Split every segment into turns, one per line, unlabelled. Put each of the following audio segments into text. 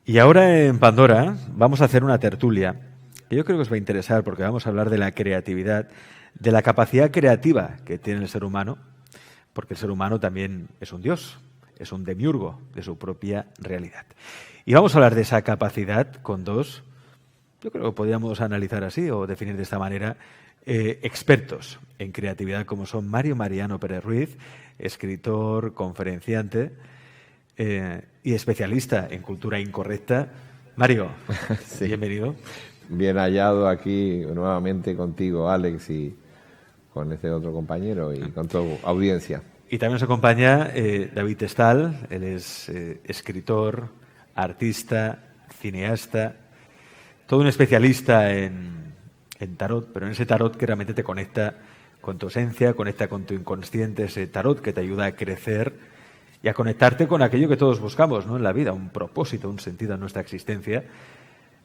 Y ahora en Pandora vamos a hacer una tertulia que yo creo que os va a interesar porque vamos a hablar de la creatividad, de la capacidad creativa que tiene el ser humano, porque el ser humano también es un dios, es un demiurgo de su propia realidad. Y vamos a hablar de esa capacidad con dos, yo creo que podríamos analizar así o definir de esta manera, expertos en creatividad como son Mario Mariano Pérez Ruiz, escritor, conferenciante, y especialista en cultura incorrecta. Mario,
Sí.
bienvenido.
Bien hallado aquí nuevamente contigo, Alex, y con este otro compañero y con tu audiencia.
Y también nos acompaña David Testal, él es escritor, artista, cineasta, todo un especialista en tarot, pero en ese tarot que realmente te conecta con tu esencia, conecta con tu inconsciente, ese tarot que te ayuda a crecer y a conectarte con aquello que todos buscamos, ¿no?, en la vida, un propósito, un sentido a nuestra existencia,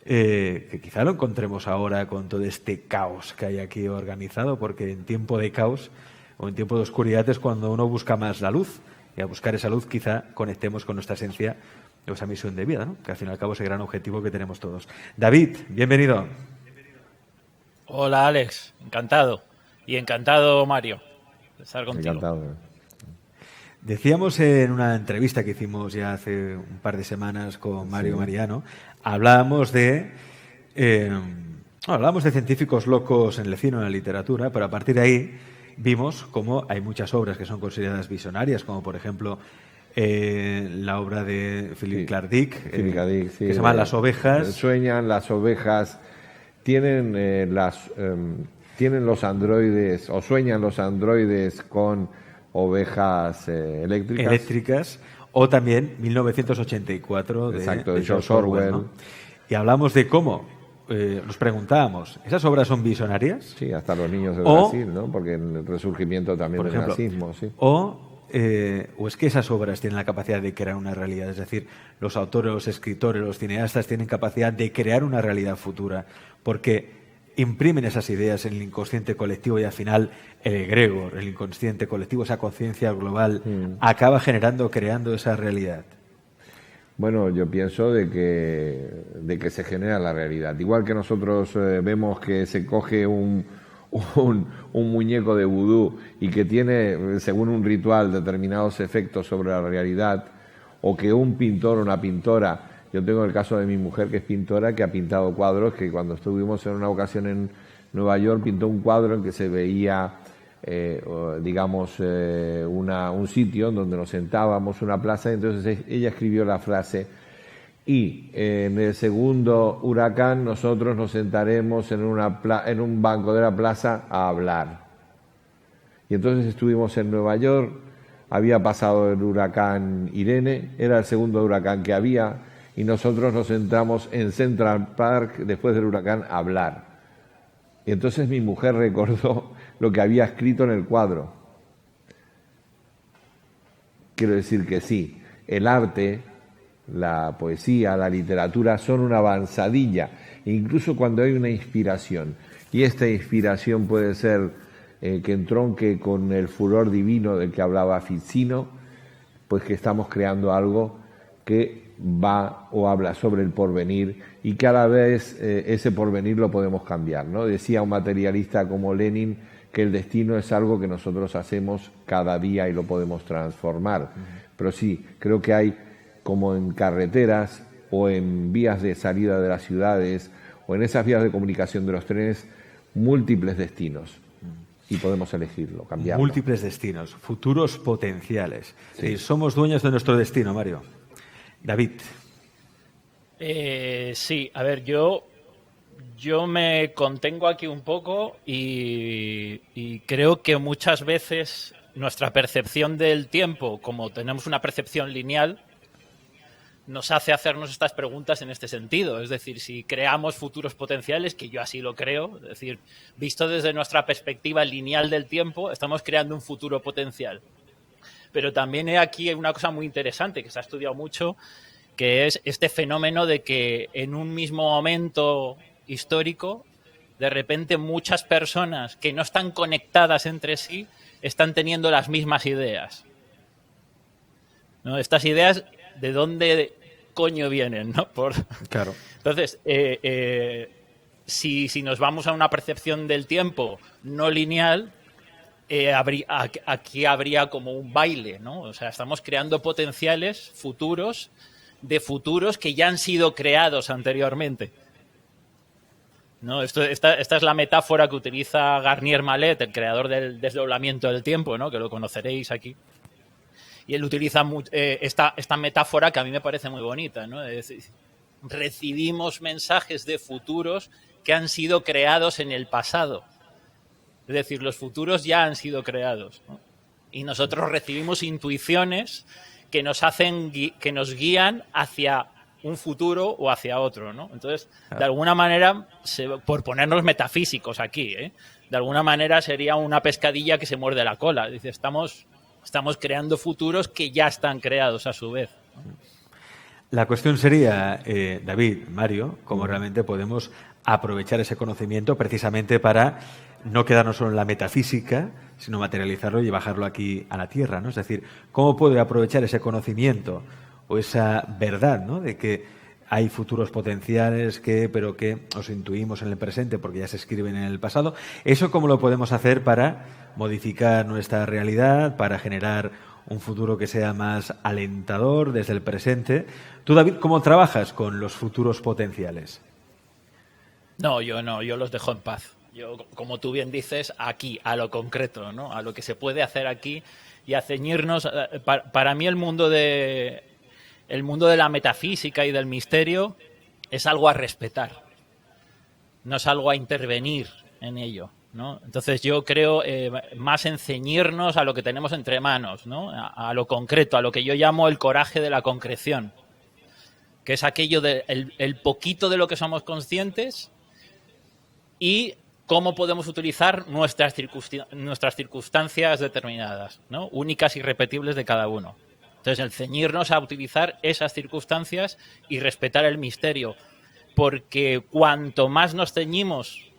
que quizá lo encontremos ahora con todo este caos que hay aquí organizado, porque en tiempo de caos o en tiempo de oscuridad es cuando uno busca más la luz, y al buscar esa luz quizá conectemos con nuestra esencia, esa misión de vida, ¿no?, que al fin y al cabo es el gran objetivo que tenemos todos. David, bienvenido.
Hola Alex, encantado. Y encantado Mario de estar contigo.
Encantado.
Decíamos en una entrevista que hicimos ya hace un par de semanas con Mario
Sí.
Mariano, hablábamos de científicos locos en el cine o en la literatura, pero a partir de ahí vimos cómo hay muchas obras que son consideradas visionarias, como por ejemplo la obra de Philip K. Dick,
Philip K. Dick, sí,
que se llama Las ovejas.
Sueñan las ovejas, tienen tienen los androides, o sueñan los androides con ovejas eléctricas.
O también 1984
Exacto,
de
George
George Orwell,
Orwell.
¿no? Y hablamos de cómo, nos preguntábamos, ¿esas obras son visionarias?
Sí, hasta los niños de
O,
Brasil, ¿no? Porque en el resurgimiento también
por
del
ejemplo,
nazismo, sí.
o es que esas obras tienen la capacidad de crear una realidad, es decir, los autores, los escritores, los cineastas tienen capacidad de crear una realidad futura, porque imprimen esas ideas en el inconsciente colectivo y al final el egregor, el inconsciente colectivo, esa conciencia global, acaba creando esa realidad.
Bueno, yo pienso de que se genera la realidad. Igual que nosotros vemos que se coge un muñeco de vudú y que tiene, según un ritual, determinados efectos sobre la realidad, o que un pintor o una pintora, yo tengo el caso de mi mujer que es pintora, que ha pintado cuadros, que cuando estuvimos en una ocasión en Nueva York pintó un cuadro en que se veía un sitio donde nos sentábamos, una plaza, y entonces ella escribió la frase: y en el segundo huracán nosotros nos sentaremos en un banco de la plaza a hablar. Y entonces estuvimos en Nueva York, había pasado el huracán Irene, era el segundo huracán que había, y nosotros nos sentamos en Central Park después del huracán a hablar. Y entonces mi mujer recordó lo que había escrito en el cuadro. Quiero decir que sí, el arte, la poesía, la literatura son una avanzadilla, incluso cuando hay una inspiración. Y esta inspiración puede ser que entronque con el furor divino del que hablaba Ficino, pues que estamos creando algo que va o habla sobre el porvenir, y cada vez ese porvenir lo podemos cambiar, ¿no? Decía un materialista como Lenin que el destino es algo que nosotros hacemos cada día y lo podemos transformar. Pero sí, creo que hay, como en carreteras o en vías de salida de las ciudades o en esas vías de comunicación de los trenes, múltiples destinos. Y podemos elegirlo, cambiarlo.
Múltiples destinos, futuros potenciales.
Sí.
Somos dueños de nuestro destino, Mario. David.
Sí, a ver, yo me contengo aquí un poco y creo que muchas veces nuestra percepción del tiempo, como tenemos una percepción lineal, nos hace hacernos estas preguntas en este sentido. Es decir, si creamos futuros potenciales, que yo así lo creo, es decir, visto desde nuestra perspectiva lineal del tiempo, estamos creando un futuro potencial. Pero también hay aquí una cosa muy interesante que se ha estudiado mucho, que es este fenómeno de que en un mismo momento histórico, de repente muchas personas que no están conectadas entre sí están teniendo las mismas ideas, ¿no? Estas ideas, ¿de dónde coño vienen, ¿no?
Claro.
Entonces, si nos vamos a una percepción del tiempo no lineal, aquí habría como un baile, ¿no? O sea, estamos creando potenciales futuros de futuros que ya han sido creados anteriormente, ¿no? Esta es la metáfora que utiliza Garnier Mallet, el creador del desdoblamiento del tiempo, ¿no? Que lo conoceréis aquí. Y él utiliza esta metáfora que a mí me parece muy bonita, ¿no? Es decir, recibimos mensajes de futuros que han sido creados en el pasado. Es decir, los futuros ya han sido creados, ¿no? Y nosotros recibimos intuiciones que nos guían hacia un futuro o hacia otro, ¿no? Entonces, de alguna manera, por ponernos metafísicos aquí, de alguna manera sería una pescadilla que se muerde la cola. Dice, estamos creando futuros que ya están creados a su vez.
La cuestión sería, David, Mario, cómo realmente podemos aprovechar ese conocimiento precisamente para no quedarnos solo en la metafísica, sino materializarlo y bajarlo aquí a la tierra, ¿no? Es decir, cómo puedo aprovechar ese conocimiento o esa verdad, ¿no? De que hay futuros potenciales pero que os intuimos en el presente porque ya se escriben en el pasado. ¿Eso cómo lo podemos hacer para modificar nuestra realidad, para generar un futuro que sea más alentador desde el presente? Tú, David, ¿cómo trabajas con los futuros potenciales?
No, yo los dejo en paz. Yo, como tú bien dices, aquí, a lo concreto, ¿no? A lo que se puede hacer aquí y a ceñirnos. Para mí el mundo de la metafísica y del misterio es algo a respetar, no es algo a intervenir en ello, ¿no? Entonces yo creo más en ceñirnos a lo que tenemos entre manos, ¿no? A lo concreto, a lo que yo llamo el coraje de la concreción, que es aquello de el poquito de lo que somos conscientes y cómo podemos utilizar nuestras circunstancias determinadas, ¿no? Únicas y irrepetibles de cada uno. Entonces, el ceñirnos a utilizar esas circunstancias y respetar el misterio, porque cuanto más nos ceñimos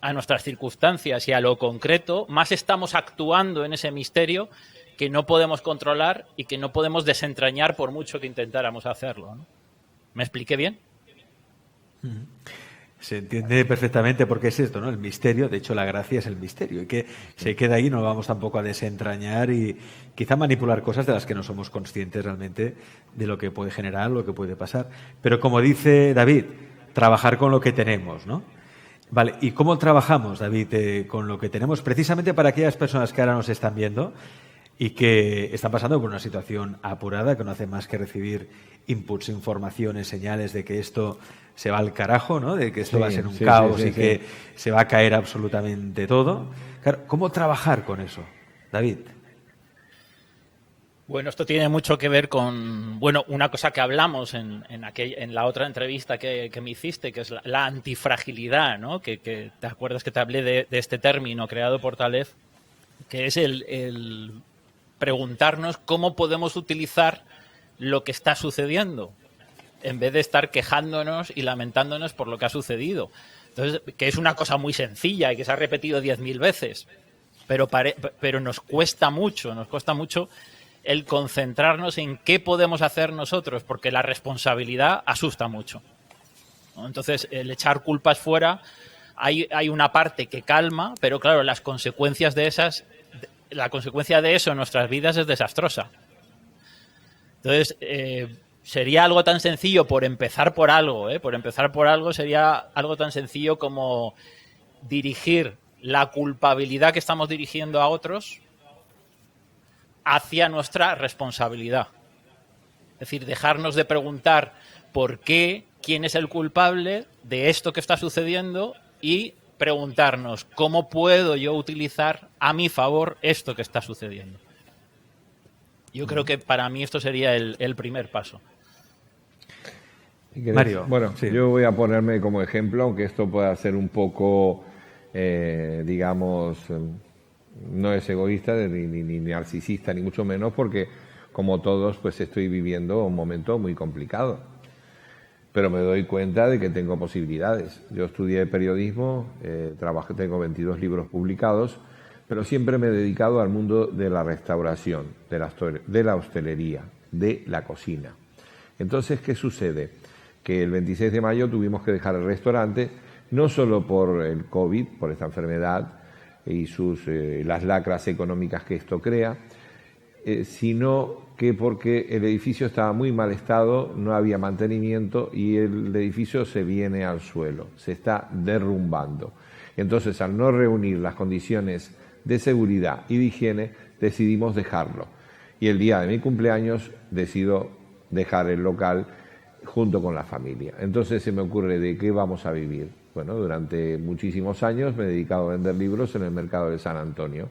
a nuestras circunstancias y a lo concreto, más estamos actuando en ese misterio que no podemos controlar y que no podemos desentrañar por mucho que intentáramos hacerlo, ¿no? ¿Me expliqué bien?
Se entiende perfectamente porque es esto, ¿no? El misterio, de hecho la gracia es el misterio y que se queda ahí, no vamos tampoco a desentrañar y quizá manipular cosas de las que no somos conscientes realmente de lo que puede generar, lo que puede pasar. Pero como dice David, trabajar con lo que tenemos, ¿no? Vale, ¿y cómo trabajamos, David, con lo que tenemos? Precisamente para aquellas personas que ahora nos están viendo y que están pasando por una situación apurada, que no hace más que recibir inputs, informaciones, señales de que esto se va al carajo, ¿no? De que esto va a ser un caos y que se va a caer absolutamente todo. Claro, ¿cómo trabajar con eso, David?
Bueno, esto tiene mucho que ver con, una cosa que hablamos en la otra entrevista que me hiciste, que es la antifragilidad, ¿no? Que te acuerdas que te hablé de este término creado por Taleb, que es el preguntarnos cómo podemos utilizar lo que está sucediendo en vez de estar quejándonos y lamentándonos por lo que ha sucedido. Entonces, que es una cosa muy sencilla y que se ha repetido 10.000 veces, pero nos cuesta mucho el concentrarnos en qué podemos hacer nosotros, porque la responsabilidad asusta mucho, ¿no? Entonces, el echar culpas fuera, hay una parte que calma, pero claro, la consecuencia de eso en nuestras vidas es desastrosa. Entonces, sería algo tan sencillo por empezar por algo, sería algo tan sencillo como dirigir la culpabilidad que estamos dirigiendo a otros hacia nuestra responsabilidad. Es decir, dejarnos de preguntar por qué, quién es el culpable de esto que está sucediendo y preguntarnos cómo puedo yo utilizar a mi favor esto que está sucediendo. Yo creo que para mí esto sería el primer paso.
Mario.
Bueno, sí. Yo voy a ponerme como ejemplo, aunque esto pueda ser un poco, digamos, no es egoísta ni narcisista, ni mucho menos, porque como todos, pues estoy viviendo un momento muy complicado. Pero me doy cuenta de que tengo posibilidades. Yo estudié periodismo, tengo 22 libros publicados, pero siempre me he dedicado al mundo de la restauración, de la hostelería, de la cocina. Entonces, ¿qué sucede? Que el 26 de mayo tuvimos que dejar el restaurante, no solo por el COVID, por esta enfermedad y las lacras económicas que esto crea, sino que porque el edificio estaba muy mal estado, no había mantenimiento y el edificio se viene al suelo, se está derrumbando. Entonces, al no reunir las condiciones de seguridad y de higiene, decidimos dejarlo. Y el día de mi cumpleaños decido dejar el local junto con la familia. Entonces se me ocurre, ¿de qué vamos a vivir? Bueno, durante muchísimos años me he dedicado a vender libros en el mercado de San Antonio.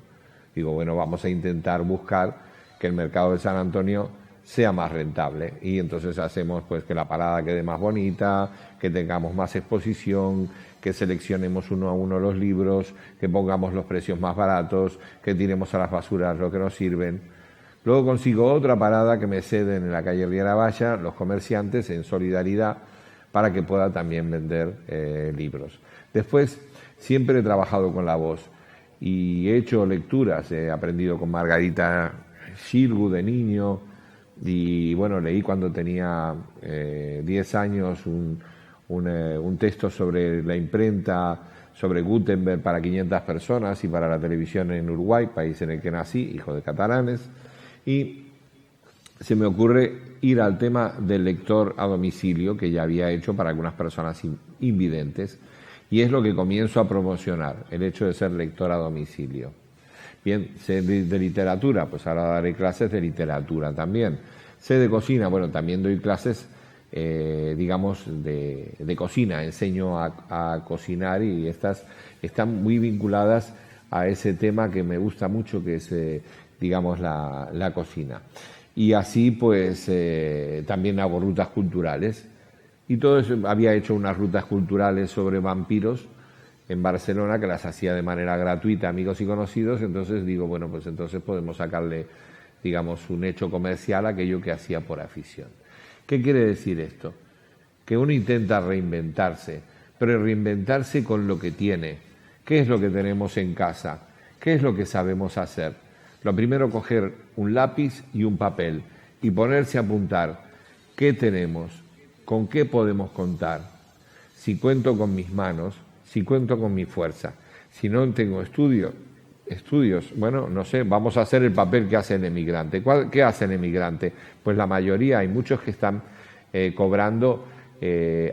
Digo, bueno, vamos a intentar buscar que el mercado de San Antonio sea más rentable. Y entonces hacemos pues que la parada quede más bonita, que tengamos más exposición, que seleccionemos uno a uno los libros, que pongamos los precios más baratos, que tiremos a las basuras lo que nos sirven. Luego consigo otra parada que me ceden en la calle Riera Valla los comerciantes en solidaridad para que pueda también vender libros. Después siempre he trabajado con la voz y he hecho lecturas, he aprendido con Margarita Xirgu de niño y bueno, leí cuando tenía 10 años un texto sobre la imprenta, sobre Gutenberg para 500 personas y para la televisión en Uruguay, país en el que nací, hijo de catalanes. Y se me ocurre ir al tema del lector a domicilio, que ya había hecho para algunas personas invidentes, y es lo que comienzo a promocionar, el hecho de ser lector a domicilio. Bien, sé de literatura, pues ahora daré clases de literatura también. Sé de cocina, bueno, también doy clases, digamos, de cocina, enseño a cocinar y estas están muy vinculadas a ese tema que me gusta mucho, que es digamos, la cocina. Y así, pues, también hago rutas culturales. Y todo eso, había hecho unas rutas culturales sobre vampiros en Barcelona, que las hacía de manera gratuita, amigos y conocidos. Entonces digo, bueno, pues entonces podemos sacarle, digamos, un hecho comercial a aquello que hacía por afición. ¿Qué quiere decir esto? Que uno intenta reinventarse, pero reinventarse con lo que tiene. ¿Qué es lo que tenemos en casa? ¿Qué es lo que sabemos hacer? Lo primero, coger un lápiz y un papel y ponerse a apuntar qué tenemos, con qué podemos contar, si cuento con mis manos, si cuento con mi fuerza, si no tengo estudios, bueno, no sé, vamos a hacer el papel que hace el emigrante. ¿Qué hace el emigrante? Pues la mayoría, hay muchos que están cobrando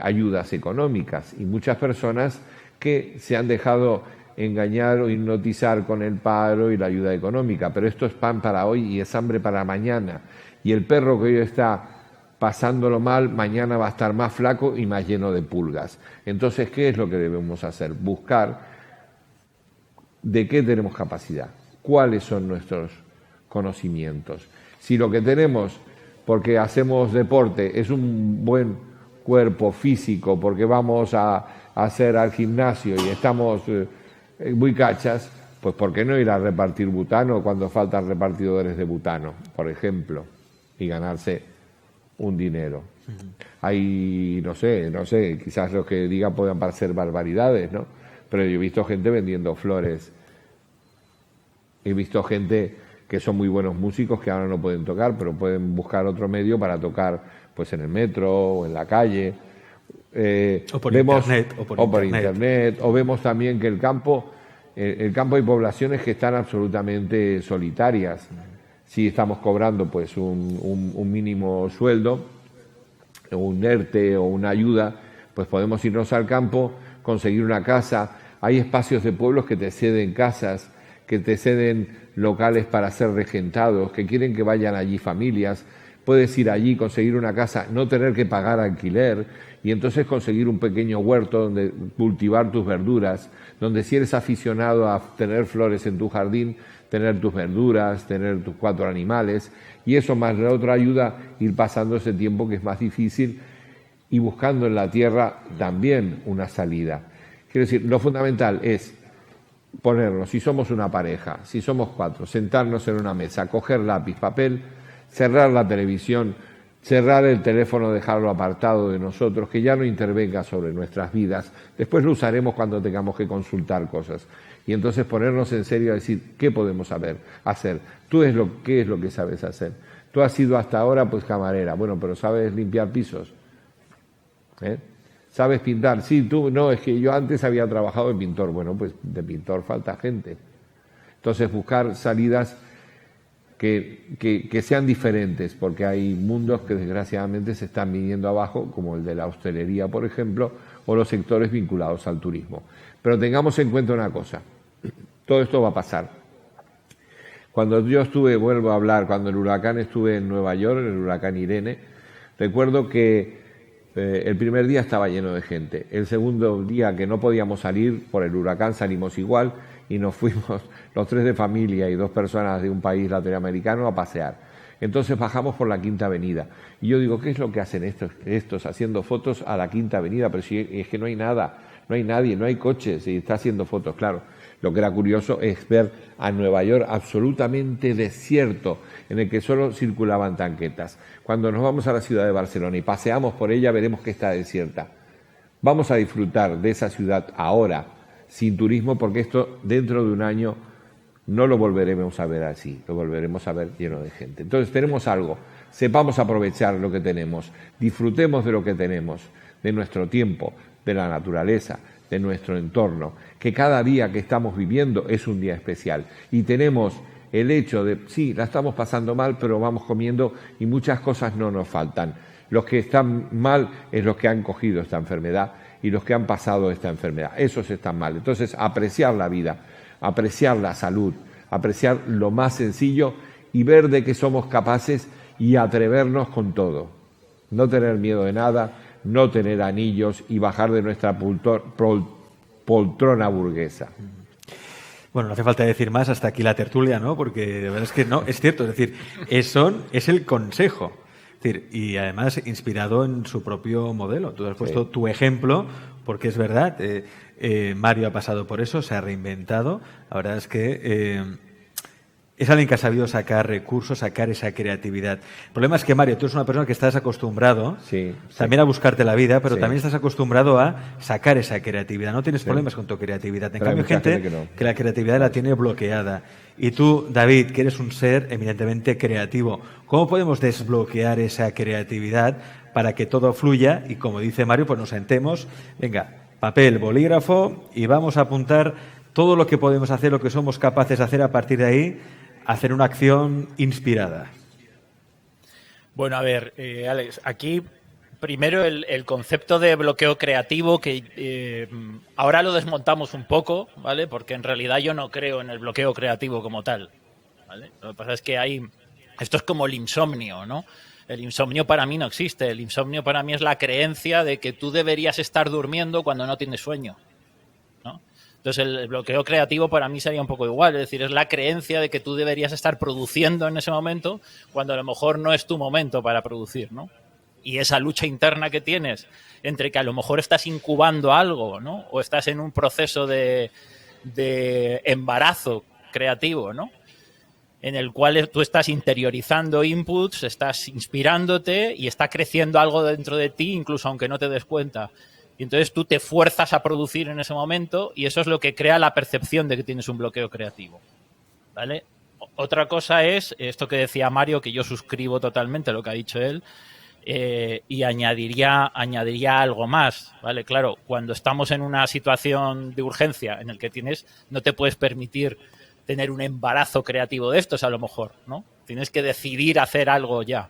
ayudas económicas y muchas personas que se han dejado engañar o hipnotizar con el paro y la ayuda económica, pero esto es pan para hoy y es hambre para mañana. Y el perro que hoy está pasándolo mal, mañana va a estar más flaco y más lleno de pulgas. Entonces, ¿qué es lo que debemos hacer? Buscar de qué tenemos capacidad, cuáles son nuestros conocimientos. Si lo que tenemos, porque hacemos deporte, es un buen cuerpo físico, porque vamos a hacer al gimnasio y estamos muy cachas, pues ¿por qué no ir a repartir butano cuando faltan repartidores de butano, por ejemplo, y ganarse un dinero? Hay, no sé, quizás lo que diga puedan parecer barbaridades, ¿no? Pero yo he visto gente vendiendo flores, he visto gente que son muy buenos músicos que ahora no pueden tocar, pero pueden buscar otro medio para tocar, pues en el metro o en la calle.
O por
internet, o vemos también que el campo hay poblaciones que están absolutamente solitarias. Si estamos cobrando pues un mínimo sueldo, o un ERTE o una ayuda, pues podemos irnos al campo, conseguir una casa. Hay espacios de pueblos que te ceden casas, que te ceden locales para ser regentados, que quieren que vayan allí familias. Puedes ir allí, conseguir una casa, no tener que pagar alquiler y entonces conseguir un pequeño huerto donde cultivar tus verduras, donde si eres aficionado a tener flores en tu jardín, tener tus verduras, tener tus 4 animales y eso más la otra ayuda, ir pasando ese tiempo que es más difícil y buscando en la tierra también una salida. Quiero decir, lo fundamental es ponernos, si somos una pareja, si somos 4, sentarnos en una mesa, coger lápiz, papel, cerrar la televisión, cerrar el teléfono, dejarlo apartado de nosotros, que ya no intervenga sobre nuestras vidas. Después lo usaremos cuando tengamos que consultar cosas. Y entonces ponernos en serio a decir, ¿qué podemos hacer? ¿Qué es lo que sabes hacer? Tú has sido hasta ahora pues camarera, bueno, pero ¿sabes limpiar pisos? ¿Sabes pintar? Sí, tú, no, es que yo antes había trabajado de pintor. Bueno, pues de pintor falta gente. Entonces buscar salidas que sean diferentes, porque hay mundos que desgraciadamente se están viniendo abajo, como el de la hostelería, por ejemplo, o los sectores vinculados al turismo. Pero tengamos en cuenta una cosa, todo esto va a pasar. Cuando yo estuve, vuelvo a hablar, cuando el huracán estuve en Nueva York, el huracán Irene, recuerdo que el primer día estaba lleno de gente. El segundo día que no podíamos salir por el huracán salimos igual y nos fuimos los 3 de familia y 2 personas de un país latinoamericano a pasear. Entonces bajamos por la Quinta Avenida. Y yo digo, ¿qué es lo que hacen estos haciendo fotos a la Quinta Avenida? Pero si es que no hay nada, no hay nadie, no hay coches y está haciendo fotos, claro. Lo que era curioso es ver a Nueva York absolutamente desierto, en el que solo circulaban tanquetas. Cuando nos vamos a la ciudad de Barcelona y paseamos por ella, veremos que está desierta. Vamos a disfrutar de esa ciudad ahora, sin turismo, porque esto dentro de un año no lo volveremos a ver así, lo volveremos a ver lleno de gente. Entonces tenemos algo, sepamos aprovechar lo que tenemos, disfrutemos de lo que tenemos, de nuestro tiempo, de la naturaleza, de nuestro entorno, que cada día que estamos viviendo es un día especial. Y tenemos el hecho de, sí, la estamos pasando mal, pero vamos comiendo y muchas cosas no nos faltan. Los que están mal es los que han cogido esta enfermedad y los que han pasado esta enfermedad. Esos están mal. Entonces, apreciar la vida, apreciar la salud, apreciar lo más sencillo y ver de qué somos capaces y atrevernos con todo. No tener miedo de nada, no tener anillos y bajar de nuestra poltrona burguesa.
Bueno, no hace falta decir más, hasta aquí la tertulia, ¿no? Porque de verdad es que no, es cierto, es decir, es el consejo. Es decir, y además inspirado en su propio modelo. Tú has puesto tu ejemplo, porque es verdad, Mario ha pasado por eso, se ha reinventado. La verdad es que es alguien que ha sabido sacar recursos, sacar esa creatividad. El problema es que, Mario, tú eres una persona que estás acostumbrado también a buscarte la vida, pero también estás acostumbrado a sacar esa creatividad. No tienes problemas con tu creatividad. En cambio, hay gente que la creatividad la tiene bloqueada. Y tú, David, que eres un ser eminentemente creativo, ¿cómo podemos desbloquear esa creatividad para que todo fluya? Y como dice Mario, pues nos sentemos, venga, papel, bolígrafo, y vamos a apuntar todo lo que podemos hacer, lo que somos capaces de hacer a partir de ahí, hacer una acción inspirada.
Bueno, a ver, Alex, aquí primero el concepto de bloqueo creativo, que ahora lo desmontamos un poco, ¿vale? Porque en realidad yo no creo en el bloqueo creativo como tal, ¿vale? Lo que pasa es que esto es como el insomnio, ¿no? El insomnio para mí no existe. El insomnio para mí es la creencia de que tú deberías estar durmiendo cuando no tienes sueño, ¿no? Entonces el bloqueo creativo para mí sería un poco igual, es decir, es la creencia de que tú deberías estar produciendo en ese momento cuando a lo mejor no es tu momento para producir, ¿no? Y esa lucha interna que tienes entre que a lo mejor estás incubando algo, ¿no? O estás en un proceso de embarazo creativo, ¿no? En el cual tú estás interiorizando inputs, estás inspirándote y está creciendo algo dentro de ti, incluso aunque no te des cuenta. Y entonces tú te fuerzas a producir en ese momento y eso es lo que crea la percepción de que tienes un bloqueo creativo, ¿vale? Otra cosa es esto que decía Mario, que yo suscribo totalmente lo que ha dicho él, y añadiría algo más, ¿vale? Claro, cuando estamos en una situación de urgencia en el que no te puedes permitir tener un embarazo creativo de estos a lo mejor, ¿no? Tienes que decidir hacer algo ya.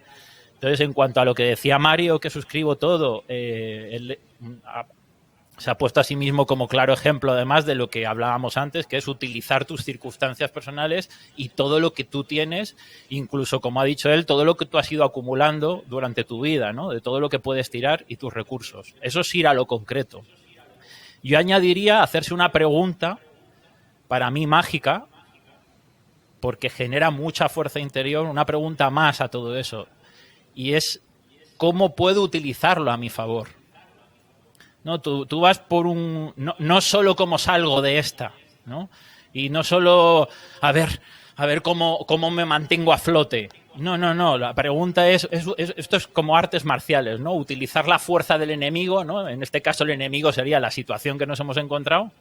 Entonces, en cuanto a lo que decía Mario, que suscribo todo, él se ha puesto a sí mismo como claro ejemplo, además, de lo que hablábamos antes, que es utilizar tus circunstancias personales y todo lo que tú tienes, incluso, como ha dicho él, todo lo que tú has ido acumulando durante tu vida, ¿no? De todo lo que puedes tirar y tus recursos. Eso es ir a lo concreto. Yo añadiría hacerse una pregunta, para mí mágica, porque genera mucha fuerza interior, una pregunta más a todo eso. Y es, ¿cómo puedo utilizarlo a mi favor? No, tú vas por no solo cómo salgo de esta, ¿no? Y no solo a ver cómo me mantengo a flote. No. La pregunta es esto es como artes marciales, ¿no? Utilizar la fuerza del enemigo, ¿no? En este caso el enemigo sería la situación que nos hemos encontrado,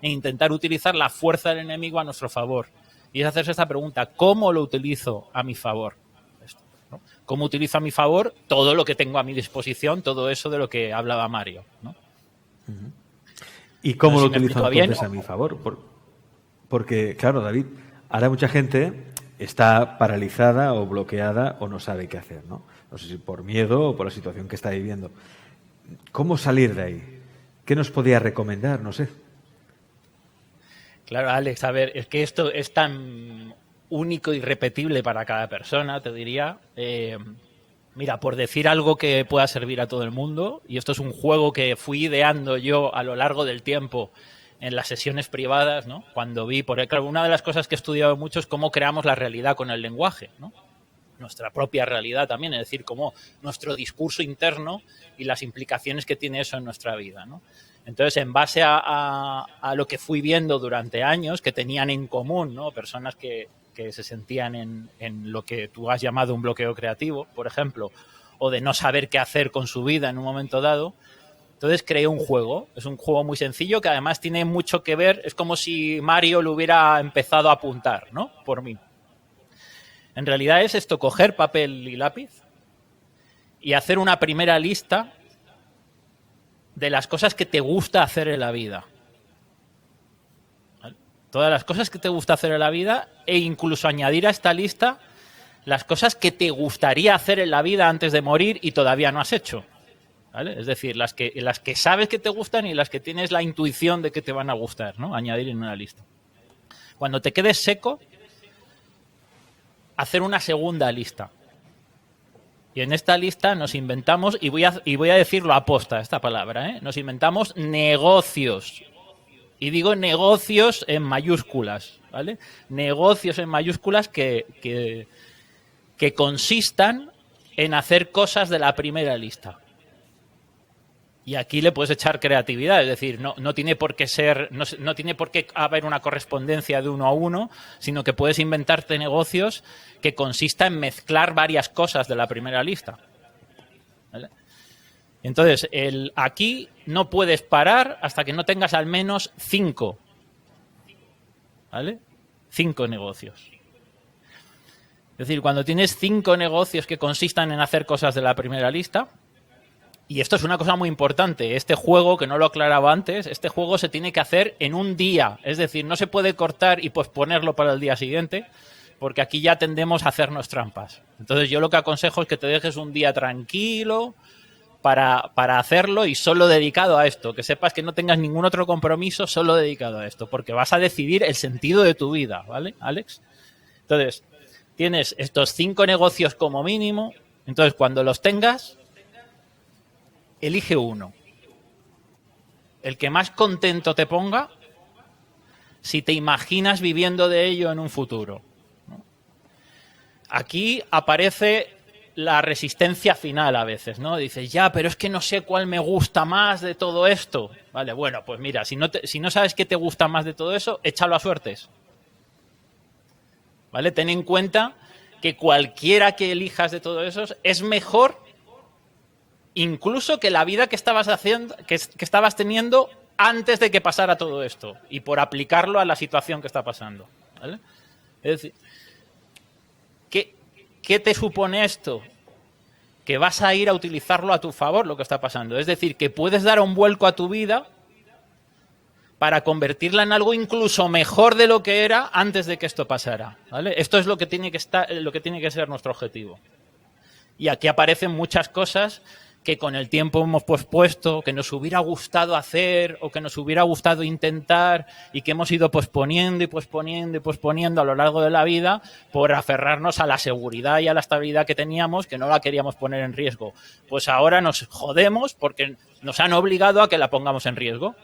e intentar utilizar la fuerza del enemigo a nuestro favor. Y es hacerse esta pregunta, ¿cómo lo utilizo a mi favor? cómo utilizo a mi favor todo lo que tengo a mi disposición, todo eso de lo que hablaba Mario, ¿no?
¿Y cómo
No sé
lo
si me
utilizo
explico bien.
entonces a mi favor? Porque, claro, David, ahora mucha gente está paralizada o bloqueada o no sabe qué hacer, ¿no? No sé si por miedo o por la situación que está viviendo. ¿Cómo salir de ahí? ¿Qué nos podía recomendar? No sé.
Claro, Alex, a ver, es que esto es tan único y repetible para cada persona, te diría. Mira, por decir algo que pueda servir a todo el mundo, y esto es un juego que fui ideando yo a lo largo del tiempo en las sesiones privadas, ¿no? Cuando vi, porque claro, una de las cosas que he estudiado mucho es cómo creamos la realidad con el lenguaje, ¿no? Nuestra propia realidad también, es decir, cómo nuestro discurso interno y las implicaciones que tiene eso en nuestra vida, ¿no? Entonces, en base a lo que fui viendo durante años, que tenían en común, ¿no? Personas que se sentían en lo que tú has llamado un bloqueo creativo, por ejemplo, o de no saber qué hacer con su vida en un momento dado. Entonces creé un juego, es un juego muy sencillo que además tiene mucho que ver, es como si Mario lo hubiera empezado a apuntar, ¿no? Por mí. En realidad es esto, coger papel y lápiz y hacer una primera lista de las cosas que te gusta hacer en la vida. ¿Vale? Todas las cosas que te gusta hacer en la vida e incluso añadir a esta lista las cosas que te gustaría hacer en la vida antes de morir y todavía no has hecho. ¿Vale? Es decir, las que sabes que te gustan y las que tienes la intuición de que te van a gustar, ¿no? Añadir en una lista. Cuando te quedes seco, hacer una segunda lista. Y en esta lista nos inventamos, y voy a decirlo aposta esta palabra, ¿eh? Nos inventamos negocios. Y digo negocios en mayúsculas, ¿vale? Negocios en mayúsculas que consistan en hacer cosas de la primera lista. Y aquí le puedes echar creatividad, es decir, no tiene por qué ser, no tiene por qué haber una correspondencia de uno a uno, sino que puedes inventarte negocios que consista en mezclar varias cosas de la primera lista. ¿Vale? Entonces, aquí no puedes parar hasta que no tengas al menos 5. ¿Vale? 5 negocios. Es decir, cuando tienes 5 negocios que consistan en hacer cosas de la primera lista. Y esto es una cosa muy importante. Este juego, que no lo aclaraba antes, este juego se tiene que hacer en un día. Es decir, no se puede cortar y posponerlo para el día siguiente, porque aquí ya tendemos a hacernos trampas. Entonces yo lo que aconsejo es que te dejes un día tranquilo para hacerlo y solo dedicado a esto. Que sepas que no tengas ningún otro compromiso solo dedicado a esto, porque vas a decidir el sentido de tu vida, ¿vale, Alex? Entonces, tienes estos 5 negocios como mínimo. Entonces, cuando los tengas, elige uno. El que más contento te ponga si te imaginas viviendo de ello en un futuro, ¿no? Aquí aparece la resistencia final a veces, ¿no? Dices, ya, pero es que no sé cuál me gusta más de todo esto. Vale, bueno, pues mira, si no sabes qué te gusta más de todo eso, échalo a suertes. ¿Vale? Ten en cuenta que cualquiera que elijas de todo eso es mejor incluso que la vida que estabas haciendo, que estabas teniendo antes de que pasara todo esto, y por aplicarlo a la situación que está pasando, ¿vale? Es decir, ¿qué te supone esto? Que vas a ir a utilizarlo a tu favor, lo que está pasando. Es decir, que puedes dar un vuelco a tu vida para convertirla en algo incluso mejor de lo que era antes de que esto pasara, ¿vale? Esto es lo que tiene que ser nuestro objetivo. Y aquí aparecen muchas cosas que con el tiempo hemos pospuesto, que nos hubiera gustado hacer o que nos hubiera gustado intentar y que hemos ido posponiendo y posponiendo y posponiendo a lo largo de la vida por aferrarnos a la seguridad y a la estabilidad que teníamos, que no la queríamos poner en riesgo. Pues ahora nos jodemos porque nos han obligado a que la pongamos en riesgo,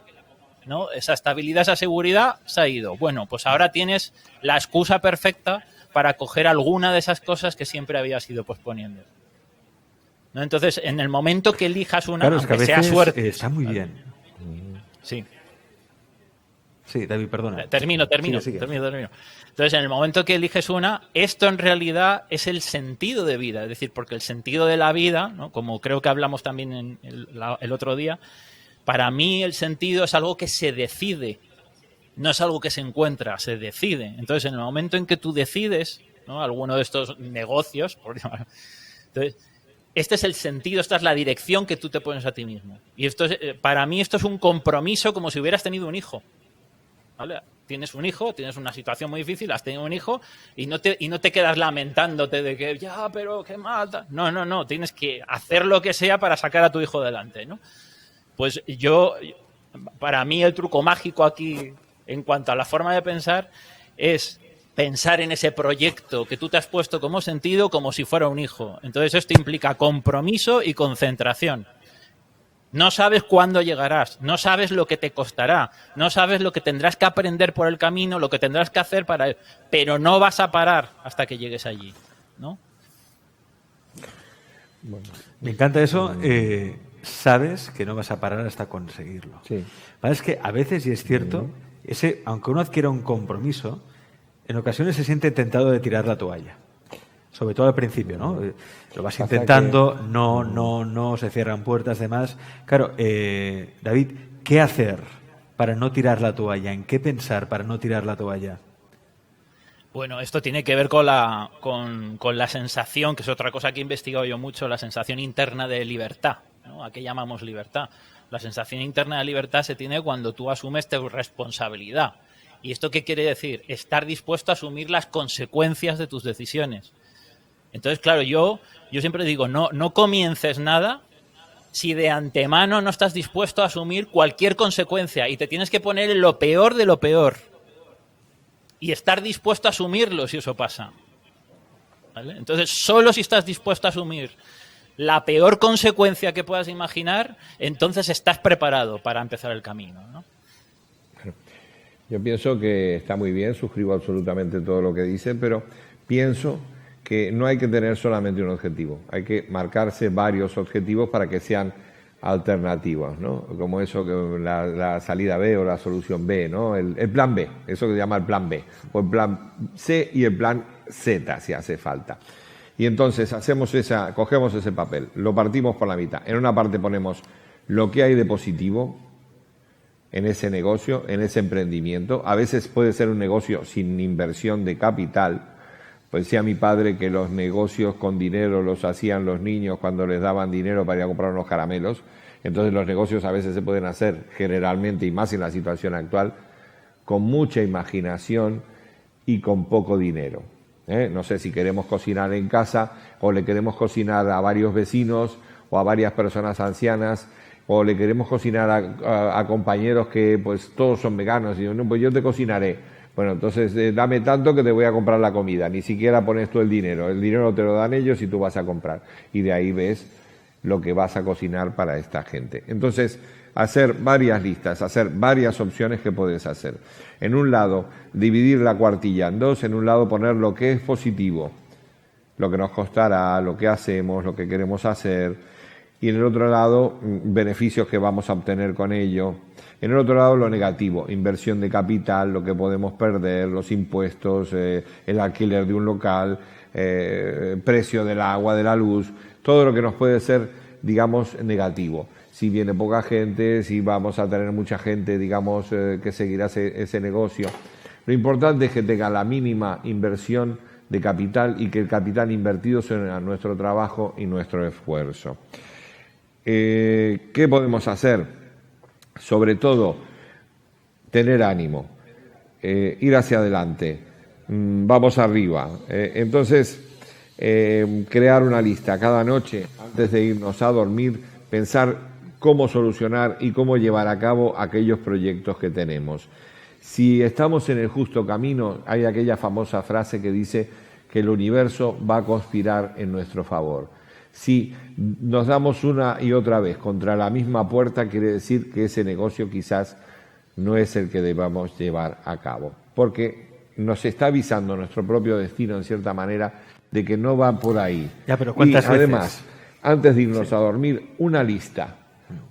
¿no? Esa estabilidad, esa seguridad se ha ido. Bueno, pues ahora tienes la excusa perfecta para coger alguna de esas cosas que siempre habías ido posponiendo, ¿no? Entonces, en el momento que elijas una,
claro, es que
aunque
a veces
sea suerte...
está muy bien.
Sí.
Sí, David, perdona.
Termino.
Sigue.
Entonces, en el momento que eliges una, esto en realidad es el sentido de vida. Es decir, porque el sentido de la vida, ¿no? Como creo que hablamos también en el otro día, para mí el sentido es algo que se decide. No es algo que se encuentra, se decide. Entonces, en el momento en que tú decides, ¿no? Alguno de estos negocios, Entonces, este es el sentido, esta es la dirección que tú te pones a ti mismo. Y esto es, para mí esto es un compromiso como si hubieras tenido un hijo. ¿Vale? Tienes un hijo, tienes una situación muy difícil, has tenido un hijo y no te quedas lamentándote de que ya, pero qué mal. No, tienes que hacer lo que sea para sacar a tu hijo adelante, ¿no? Pues para mí el truco mágico aquí en cuanto a la forma de pensar es pensar en ese proyecto que tú te has puesto como sentido como si fuera un hijo. Entonces esto implica compromiso y concentración. No sabes cuándo llegarás, no sabes lo que te costará, no sabes lo que tendrás que aprender por el camino, lo que tendrás que hacer pero no vas a parar hasta que llegues allí, ¿no?
Bueno, me encanta eso. Sabes que no vas a parar hasta conseguirlo.
Sí.
Es que a veces, y es cierto, aunque uno adquiera un compromiso, en ocasiones se siente tentado de tirar la toalla. Sobre todo al principio, ¿no? Lo vas intentando, no, se cierran puertas, demás. Claro, David, ¿qué hacer para no tirar la toalla? ¿En qué pensar para no tirar la toalla?
Bueno, esto tiene que ver con la sensación, que es otra cosa que he investigado yo mucho, la sensación interna de libertad, ¿no? ¿A qué llamamos libertad? La sensación interna de libertad se tiene cuando tú asumes tu responsabilidad. ¿Y esto qué quiere decir? Estar dispuesto a asumir las consecuencias de tus decisiones. Entonces, claro, yo siempre digo, no comiences nada si de antemano no estás dispuesto a asumir cualquier consecuencia y te tienes que poner en lo peor de lo peor y estar dispuesto a asumirlo si eso pasa. ¿Vale? Entonces, solo si estás dispuesto a asumir la peor consecuencia que puedas imaginar, entonces estás preparado para empezar el camino, ¿no?
Yo pienso que está muy bien, suscribo absolutamente todo lo que dice, pero pienso que no hay que tener solamente un objetivo, hay que marcarse varios objetivos para que sean alternativas, ¿no? Como eso, que la salida B o la solución B, ¿no? El plan B, eso que se llama el plan B, o el plan C y el plan Z, si hace falta. Y entonces cogemos ese papel, lo partimos por la mitad. En una parte ponemos lo que hay de positivo en ese negocio, en ese emprendimiento. A veces puede ser un negocio sin inversión de capital. Pues decía mi padre que los negocios con dinero los hacían los niños cuando les daban dinero para ir a comprar unos caramelos. Entonces los negocios a veces se pueden hacer generalmente, y más en la situación actual, con mucha imaginación y con poco dinero. No sé si queremos cocinar en casa o le queremos cocinar a varios vecinos o a varias personas ancianas, o le queremos cocinar a compañeros que pues todos son veganos y no, pues yo te cocinaré. Bueno, entonces dame tanto que te voy a comprar la comida, ni siquiera pones tú el dinero te lo dan ellos y tú vas a comprar. Y de ahí ves lo que vas a cocinar para esta gente. Entonces, hacer varias listas, hacer varias opciones que puedes hacer. En un lado, dividir la cuartilla en dos, en un lado poner lo que es positivo, lo que nos costará, lo que hacemos, lo que queremos hacer, y en el otro lado, beneficios que vamos a obtener con ello. En el otro lado, lo negativo, inversión de capital, lo que podemos perder, los impuestos, el alquiler de un local, precio del agua, de la luz, todo lo que nos puede ser, digamos, negativo. Si viene poca gente, si vamos a tener mucha gente, digamos, que seguirá ese negocio. Lo importante es que tenga la mínima inversión de capital y que el capital invertido sea nuestro trabajo y nuestro esfuerzo. ¿Qué podemos hacer? Sobre todo, tener ánimo, ir hacia adelante, vamos arriba. Entonces, crear una lista cada noche antes de irnos a dormir, pensar cómo solucionar y cómo llevar a cabo aquellos proyectos que tenemos. Si estamos en el justo camino, hay aquella famosa frase que dice que el universo va a conspirar en nuestro favor. Si nos damos una y otra vez contra la misma puerta, quiere decir que ese negocio quizás no es el que debamos llevar a cabo, porque nos está avisando nuestro propio destino, en cierta manera, de que no va por ahí.
Ya, pero ¿cuántas veces?
Además, antes de irnos a dormir, una lista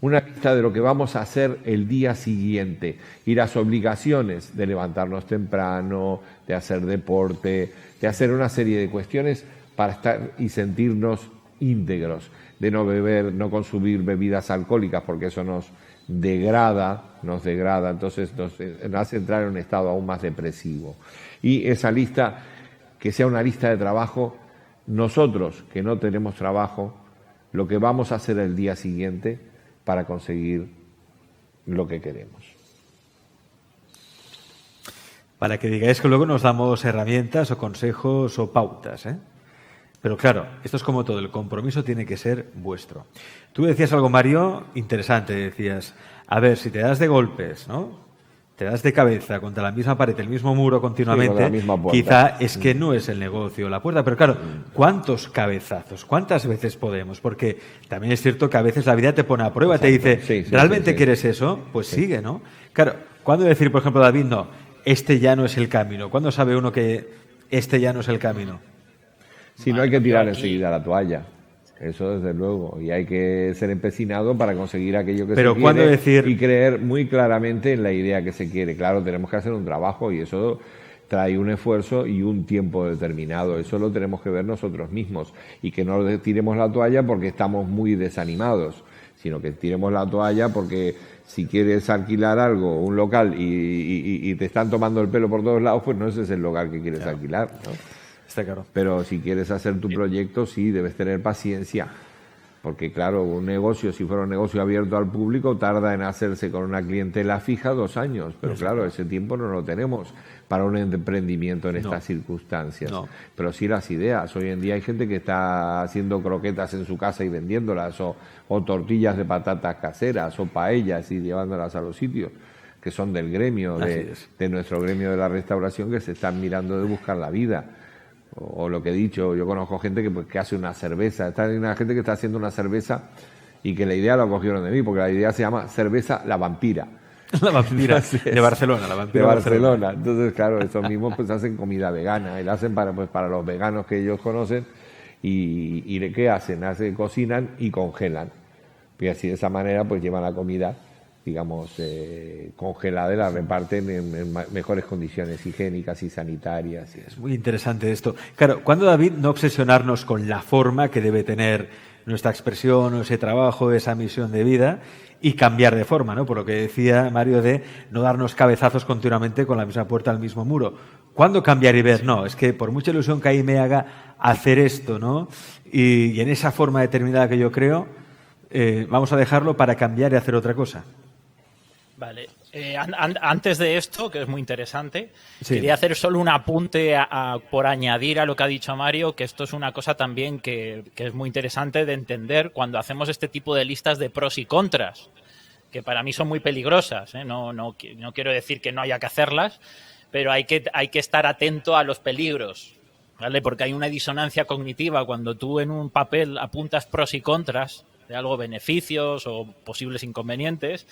de lo que vamos a hacer el día siguiente y las obligaciones de levantarnos temprano, de hacer deporte, de hacer una serie de cuestiones para estar y sentirnos íntegros, de no beber, no consumir bebidas alcohólicas, porque eso nos degrada, entonces nos hace entrar en un estado aún más depresivo. Y esa lista, que sea una lista de trabajo nosotros que no tenemos trabajo, lo que vamos a hacer el día siguiente para conseguir lo que queremos.
Para que digáis que luego nos damos herramientas o consejos o pautas, ¿eh? Pero claro, esto es como todo, el compromiso tiene que ser vuestro. Tú decías algo, Mario, interesante, decías, a ver, si te das de golpes, ¿no? Te das de cabeza contra la misma pared, el mismo muro continuamente,
la misma puerta.
Quizá es que no es el negocio la puerta, pero claro, ¿cuántos cabezazos? ¿Cuántas veces podemos? Porque también es cierto que a veces la vida te pone a prueba,
Exacto.
te dice, ¿realmente quieres eso? Pues sigue, ¿no? Claro, ¿cuándo decir, por ejemplo, David, no, este ya no es el camino? ¿Cuándo sabe uno que este ya no es el camino?
Si no hay que tirar enseguida la toalla, eso desde luego, y hay que ser empecinado para conseguir aquello que se quiere y creer muy claramente en la idea que se quiere. Claro, tenemos que hacer un trabajo y eso trae un esfuerzo y un tiempo determinado, eso lo tenemos que ver nosotros mismos y que no tiremos la toalla porque estamos muy desanimados, sino que tiremos la toalla porque si quieres alquilar algo, un local y te están tomando el pelo por todos lados, pues no ese es el local que quieres alquilar, ¿no?
Está claro.
Pero si quieres hacer tu proyecto, sí, debes tener paciencia. Porque, claro, un negocio, si fuera un negocio abierto al público, tarda en hacerse con una clientela fija 2 años. Pero, claro, ese tiempo no lo tenemos para un emprendimiento en estas circunstancias.
No.
Pero sí las ideas. Hoy en día hay gente que está haciendo croquetas en su casa y vendiéndolas, o tortillas de patatas caseras, o paellas y llevándolas a los sitios, que son del gremio, de nuestro gremio de la restauración, que se están mirando de buscar la vida. O lo que he dicho, yo conozco gente que hace una cerveza, hay una gente que está haciendo una cerveza y que la idea la cogieron de mí, porque la idea se llama cerveza La Vampira.
La Vampira, de Barcelona, la Vampira
de Barcelona. Entonces, claro, estos mismos pues hacen comida vegana y la hacen para los veganos que ellos conocen y ¿qué hacen? Cocinan y congelan. Y así de esa manera pues llevan la comida, digamos, congelada y la reparten en mejores condiciones higiénicas y sanitarias.
Es muy interesante esto. Claro, ¿cuándo, David, no obsesionarnos con la forma que debe tener nuestra expresión, ese trabajo, esa misión de vida y cambiar de forma, ¿no? Por lo que decía Mario de no darnos cabezazos continuamente con la misma puerta al mismo muro. ¿Cuándo cambiar y ver? No, es que por mucha ilusión que ahí me haga hacer esto, ¿no? Y en esa forma determinada que yo creo, vamos a dejarlo para cambiar y hacer otra cosa.
Vale. Antes de esto, que es muy interesante,
sí,
quería hacer solo un apunte por añadir a lo que ha dicho Mario, que esto es una cosa también que es muy interesante de entender cuando hacemos este tipo de listas de pros y contras, que para mí son muy peligrosas, ¿eh? No quiero decir que no haya que hacerlas, pero hay que estar atento a los peligros, ¿vale? Porque hay una disonancia cognitiva cuando tú en un papel apuntas pros y contras de algo, beneficios o posibles inconvenientes.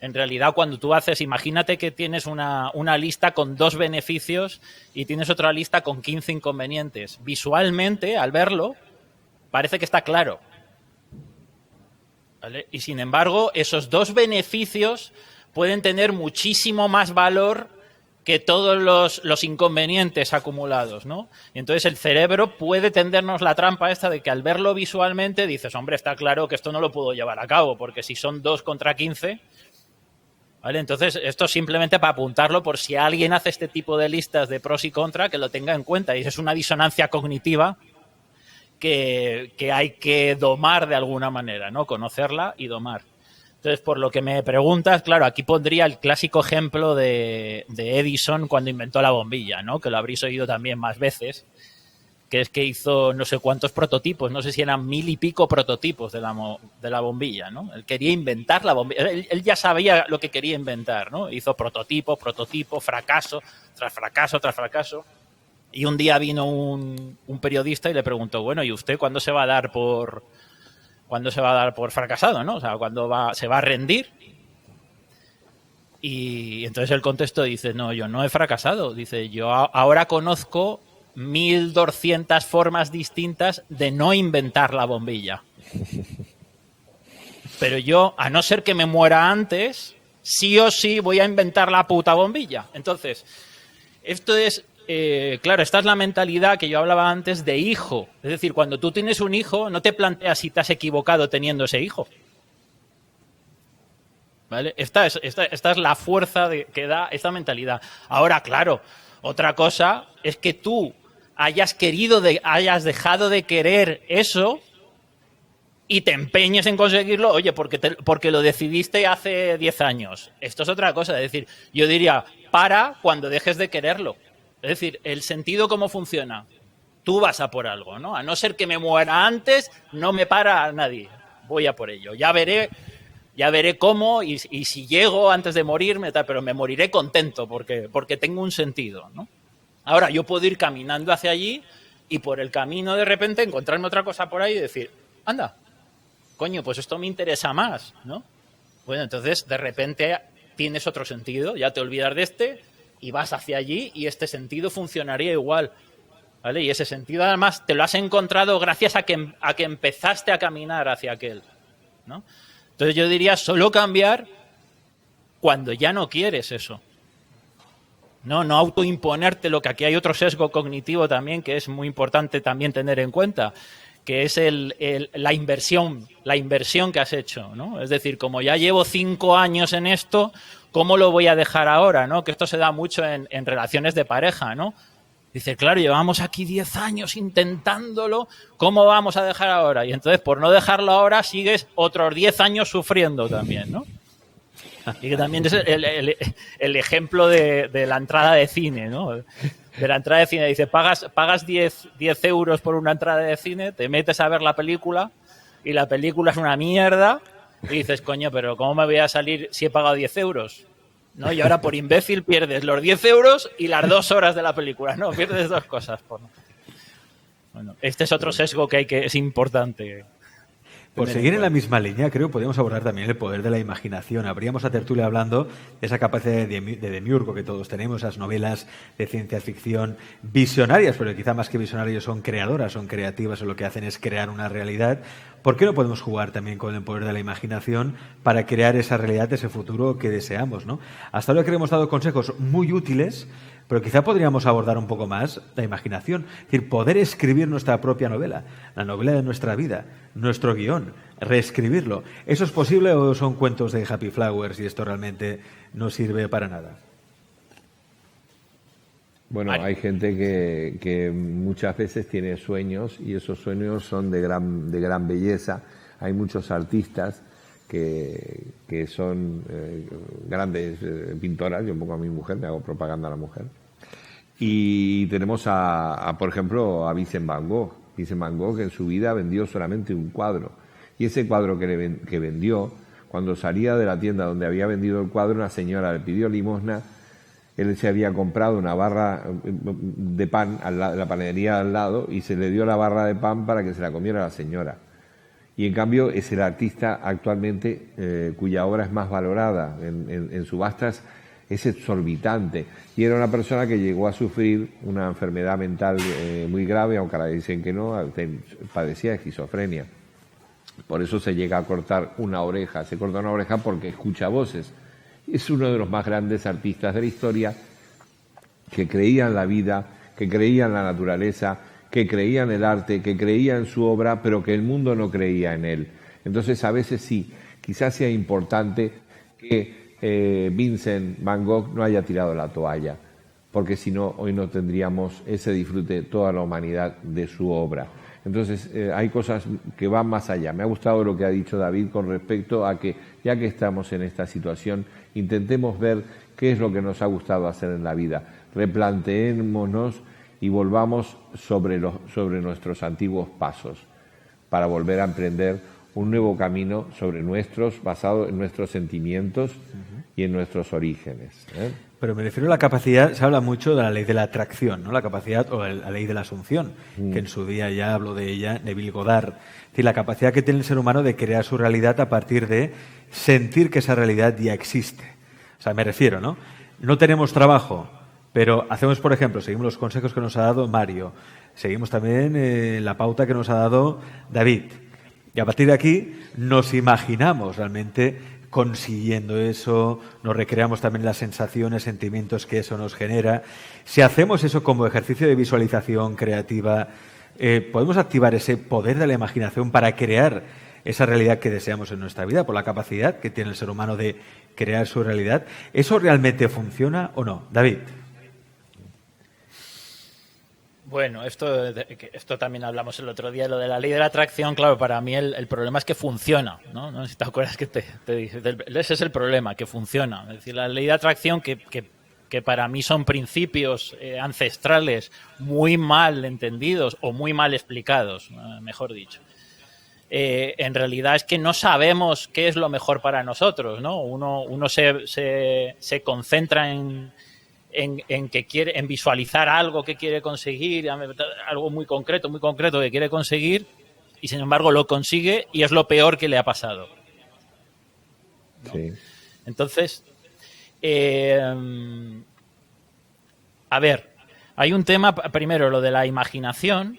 En realidad, cuando tú haces, imagínate que tienes una lista con 2 beneficios y tienes otra lista con 15 inconvenientes. Visualmente, al verlo, parece que está claro, ¿vale? Y sin embargo, esos 2 beneficios pueden tener muchísimo más valor que todos los inconvenientes acumulados, ¿no? Y entonces el cerebro puede tendernos la trampa esta de que al verlo visualmente dices, hombre, está claro que esto no lo puedo llevar a cabo, porque si son 2 contra 15... ¿Vale? Entonces, esto simplemente para apuntarlo por si alguien hace este tipo de listas de pros y contras, que lo tenga en cuenta. Y es una disonancia cognitiva que hay que domar de alguna manera, ¿no? Conocerla y domar. Entonces, por lo que me preguntas, claro, aquí pondría el clásico ejemplo de Edison cuando inventó la bombilla, ¿no? Que lo habréis oído también más veces, que es que hizo no sé cuántos prototipos, no sé si eran 1000 y pico prototipos de la bombilla, ¿no? Él quería inventar la bombilla, él ya sabía lo que quería inventar, ¿no? Hizo prototipo, fracaso, tras fracaso, tras fracaso. Y un día vino un periodista y le preguntó, bueno, ¿y usted cuándo se va a dar por fracasado, ¿no? O sea, ¿cuándo se va a rendir? Y entonces él contestó, dice, no, yo no he fracasado. Dice, yo ahora conozco 1200 formas distintas de no inventar la bombilla. Pero yo, a no ser que me muera antes, sí o sí voy a inventar la puta bombilla. Entonces, esto es, claro, esta es la mentalidad que yo hablaba antes de hijo. Es decir, cuando tú tienes un hijo, no te planteas si te has equivocado teniendo ese hijo. ¿Vale? Esta es la fuerza que da esta mentalidad. Ahora, claro, otra cosa es que tú hayas dejado de querer eso y te empeñes en conseguirlo, oye, porque lo decidiste hace 10 años. Esto es otra cosa. Es decir, yo diría, para cuando dejes de quererlo. Es decir, el sentido, ¿cómo funciona? Tú vas a por algo, ¿no? A no ser que me muera antes, no me para nadie. Voy a por ello. Ya veré cómo y si llego antes de morirme, pero me moriré contento porque tengo un sentido, ¿no? Ahora, yo puedo ir caminando hacia allí y por el camino de repente encontrarme otra cosa por ahí y decir, anda, coño, pues esto me interesa más, ¿no? Bueno, entonces de repente tienes otro sentido, ya te olvidas de este y vas hacia allí y este sentido funcionaría igual, ¿vale? Y ese sentido además te lo has encontrado gracias a que empezaste a caminar hacia aquel, ¿no? Entonces yo diría solo cambiar cuando ya no quieres eso. No autoimponerte lo que aquí hay otro sesgo cognitivo también que es muy importante también tener en cuenta, que es la inversión que has hecho, ¿no? Es decir, como ya llevo 5 años en esto, ¿cómo lo voy a dejar ahora, ¿no? Que esto se da mucho en relaciones de pareja, ¿no? Dice, claro, llevamos aquí 10 años intentándolo, ¿cómo vamos a dejar ahora? Y entonces, por no dejarlo ahora, sigues otros 10 años sufriendo también, ¿no? Y que también es el ejemplo de la entrada de cine, ¿no? De la entrada de cine. Dice, pagas 10 euros por una entrada de cine, te metes a ver la película y la película es una mierda y dices, coño, pero ¿cómo me voy a salir si he pagado 10 euros? ¿No? Y ahora por imbécil pierdes los 10 euros y las 2 horas de la película, ¿no? Pierdes 2 cosas. Bueno, este es otro sesgo que es importante.
Por seguir en la misma línea, creo que podríamos abordar también el poder de la imaginación. Abríamos a tertulia hablando de esa capacidad de demiurgo que todos tenemos, esas novelas de ciencia ficción visionarias, pero quizá más que visionarias son creadoras, son creativas, o lo que hacen es crear una realidad. ¿Por qué no podemos jugar también con el poder de la imaginación para crear esa realidad, ese futuro que deseamos, ¿no? Hasta ahora creo que hemos dado consejos muy útiles, pero quizá podríamos abordar un poco más la imaginación. Es decir, poder escribir nuestra propia novela, la novela de nuestra vida, nuestro guión, reescribirlo. ¿Eso es posible o son cuentos de Happy Flowers y esto realmente no sirve para nada?
Bueno, hay gente que muchas veces tiene sueños y esos sueños son de gran belleza. Hay muchos artistas que son grandes pintoras. Yo pongo a mi mujer, me hago propaganda a la mujer. Y tenemos por ejemplo, a Vincent Van Gogh. Vincent Van Gogh en su vida vendió solamente un cuadro. Y ese cuadro que vendió, cuando salía de la tienda donde había vendido el cuadro, una señora le pidió limosna. Él se había comprado una barra de pan en la panadería al lado y se le dio la barra de pan para que se la comiera la señora. Y en cambio es el artista actualmente cuya obra es más valorada en subastas, es exorbitante. Y era una persona que llegó a sufrir una enfermedad mental muy grave, aunque ahora dicen que no, padecía de esquizofrenia. Por eso se llega a cortar una oreja. Se corta una oreja porque escucha voces. Es uno de los más grandes artistas de la historia que creía en la vida, que creía en la naturaleza, que creía en el arte, que creía en su obra, pero que el mundo no creía en él. Entonces, a veces sí, quizás sea importante que Vincent Van Gogh no haya tirado la toalla, porque si no, hoy no tendríamos ese disfrute toda la humanidad de su obra. Entonces, hay cosas que van más allá. Me ha gustado lo que ha dicho David con respecto a que, ya que estamos en esta situación, intentemos ver qué es lo que nos ha gustado hacer en la vida. Replanteémonos y volvamos sobre nuestros antiguos pasos para volver a emprender un nuevo camino basado en nuestros sentimientos y en nuestros orígenes.
Pero me refiero a la capacidad, se habla mucho de la ley de la atracción, ¿no? La capacidad o la ley de la asunción, que en su día ya habló de ella Neville Goddard. Es decir, la capacidad que tiene el ser humano de crear su realidad a partir de sentir que esa realidad ya existe. O sea, me refiero, ¿no? No tenemos trabajo, pero hacemos, por ejemplo, seguimos los consejos que nos ha dado Mario, seguimos también la pauta que nos ha dado David. Y a partir de aquí nos imaginamos realmente consiguiendo eso, nos recreamos también las sensaciones, sentimientos que eso nos genera. Si hacemos eso como ejercicio de visualización creativa, podemos activar ese poder de la imaginación para crear esa realidad que deseamos en nuestra vida, por la capacidad que tiene el ser humano de crear su realidad. ¿Eso realmente funciona o no? David.
Bueno, esto también hablamos el otro día, lo de la ley de la atracción. Claro, para mí el problema es que funciona, ¿no? No sé si te acuerdas que te dije. Ese es el problema, que funciona. Es decir, la ley de atracción, que para mí son principios ancestrales muy mal entendidos o muy mal explicados, mejor dicho. En realidad es que no sabemos qué es lo mejor para nosotros, ¿no? Uno se concentra en que quiere, en visualizar algo que quiere conseguir, algo muy concreto que quiere conseguir, y sin embargo lo consigue y es lo peor que le ha pasado, ¿no?
Sí.
Entonces, a ver, hay un tema, primero, lo de la imaginación.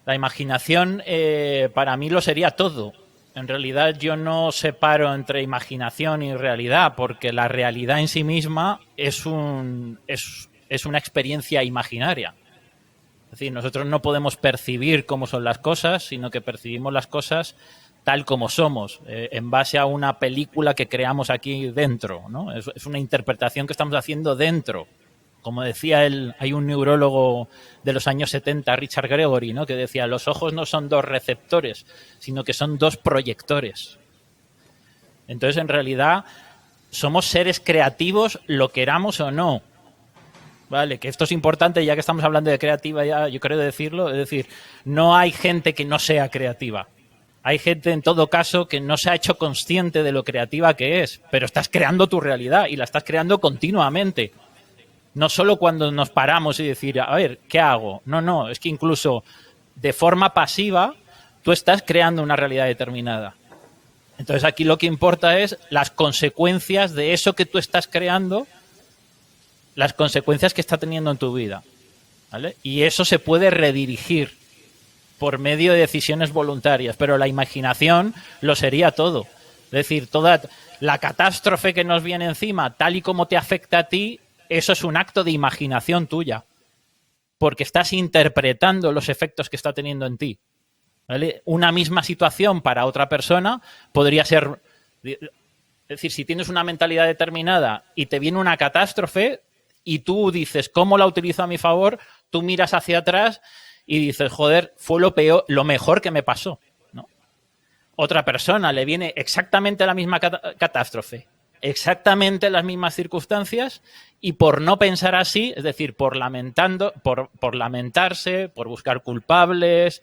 La imaginación para mí lo sería todo. En realidad yo no separo entre imaginación y realidad, porque la realidad en sí misma es una experiencia imaginaria. Es decir, nosotros no podemos percibir cómo son las cosas, sino que percibimos las cosas tal como somos, en base a una película que creamos aquí dentro, ¿no? Es una interpretación que estamos haciendo dentro. Como decía hay un neurólogo de los años 70, Richard Gregory, ¿no? Que decía, los ojos no son dos receptores, sino que son dos proyectores. Entonces, en realidad, somos seres creativos, lo queramos o no. Vale, que esto es importante, ya que estamos hablando de creativa, ya yo creo decirlo. Es decir, no hay gente que no sea creativa. Hay gente, en todo caso, que no se ha hecho consciente de lo creativa que es, pero estás creando tu realidad y la estás creando continuamente. No solo cuando nos paramos y decir, a ver, ¿qué hago? No, es que incluso de forma pasiva tú estás creando una realidad determinada. Entonces aquí lo que importa es las consecuencias de eso que tú estás creando, las consecuencias que está teniendo en tu vida, ¿vale? Y eso se puede redirigir por medio de decisiones voluntarias, pero la imaginación lo sería todo. Es decir, toda la catástrofe que nos viene encima, tal y como te afecta a ti, eso es un acto de imaginación tuya, porque estás interpretando los efectos que está teniendo en ti, ¿vale? Una misma situación para otra persona podría ser... Es decir, si tienes una mentalidad determinada y te viene una catástrofe y tú dices, ¿cómo la utilizo a mi favor? Tú miras hacia atrás y dices, joder, fue lo mejor que me pasó, ¿no? Otra persona le viene exactamente la misma catástrofe, exactamente las mismas circunstancias, y por no pensar así, es decir, por lamentarse, por buscar culpables,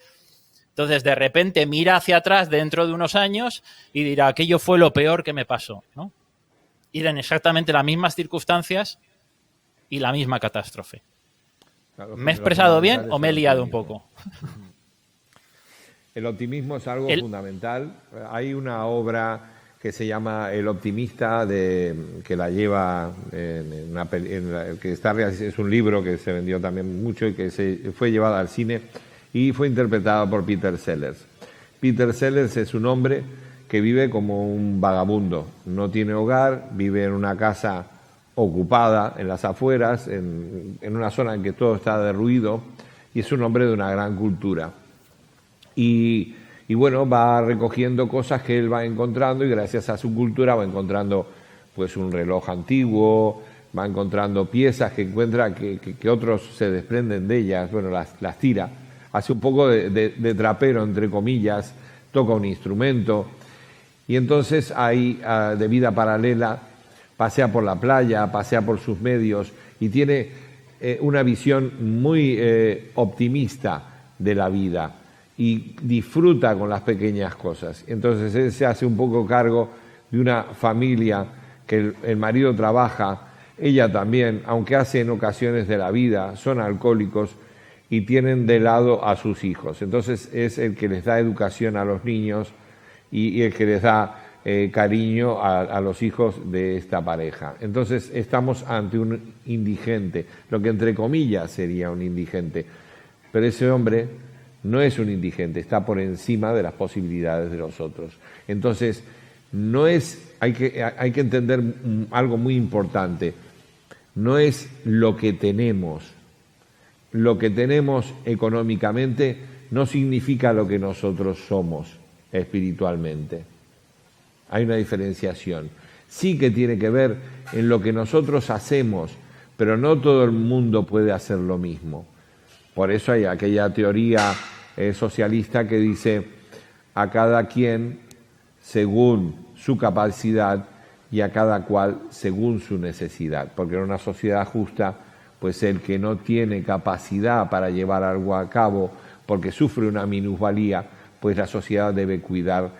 entonces de repente mira hacia atrás dentro de unos años y dirá, aquello fue lo peor que me pasó, ¿no? Y eran exactamente las mismas circunstancias y la misma catástrofe.
Claro,
¿Me he expresado bien o me he liado un poco?
El optimismo es algo fundamental. Hay una obra que se llama El optimista, que la lleva es un libro que se vendió también mucho y que fue llevado al cine y fue interpretado por Peter Sellers. Peter Sellers es un hombre que vive como un vagabundo, no tiene hogar, vive en una casa ocupada en las afueras, en una zona en que todo está derruido, y es un hombre de una gran cultura. Y bueno, va recogiendo cosas que él va encontrando, y gracias a su cultura va encontrando pues un reloj antiguo, va encontrando piezas que encuentra que otros se desprenden de ellas, bueno, las tira, hace un poco de trapero, entre comillas, toca un instrumento, y entonces ahí, de vida paralela, pasea por la playa, pasea por sus medios y tiene una visión muy optimista de la vida y disfruta con las pequeñas cosas. Entonces él se hace un poco cargo de una familia que el marido trabaja, ella también, aunque hace en ocasiones de la vida, son alcohólicos y tienen de lado a sus hijos. Entonces es el que les da educación a los niños y el que les da cariño a los hijos de esta pareja. Entonces estamos ante un indigente, lo que entre comillas sería un indigente, pero ese hombre no es un indigente, está por encima de las posibilidades de los otros. Entonces hay que entender algo muy importante, no es lo que tenemos económicamente no significa lo que nosotros somos espiritualmente. Hay una diferenciación. Sí que tiene que ver en lo que nosotros hacemos, pero no todo el mundo puede hacer lo mismo. Por eso hay aquella teoría socialista que dice a cada quien según su capacidad y a cada cual según su necesidad, porque en una sociedad justa, pues el que no tiene capacidad para llevar algo a cabo porque sufre una minusvalía, pues la sociedad debe cuidar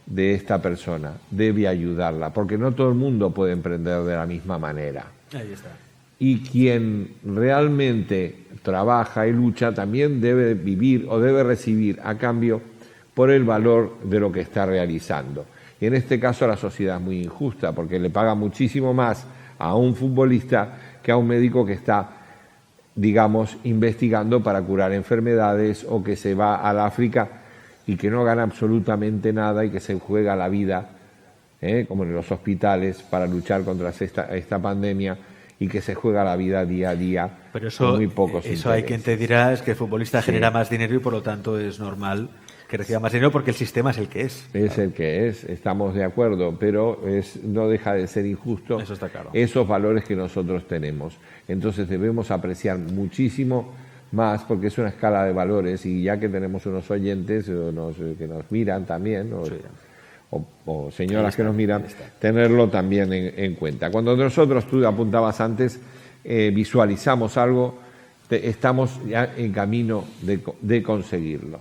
de esta persona, debe ayudarla, porque no todo el mundo puede emprender de la misma manera.
Ahí está.
Y quien realmente trabaja y lucha también debe vivir o debe recibir a cambio por el valor de lo que está realizando. Y en este caso la sociedad es muy injusta porque le paga muchísimo más a un futbolista que a un médico que está, digamos, investigando para curar enfermedades o que se va al África y que no gana absolutamente nada y que se juega la vida, como en los hospitales, para luchar contra esta pandemia y que se juega la vida día a día.
Pero eso,
con muy pocos
eso hay quien te dirá es que el futbolista genera más dinero y por lo tanto es normal que reciba más dinero porque el sistema es el que es.
Es el que es, estamos de acuerdo, pero no deja de ser injusto.
Eso está claro.
Esos valores que nosotros tenemos. Entonces debemos apreciar muchísimo más porque es una escala de valores y ya que tenemos unos oyentes que nos miran también, o señoras que nos miran, tenerlo también en cuenta. Cuando nosotros, tú apuntabas antes, visualizamos algo, estamos ya en camino de conseguirlo.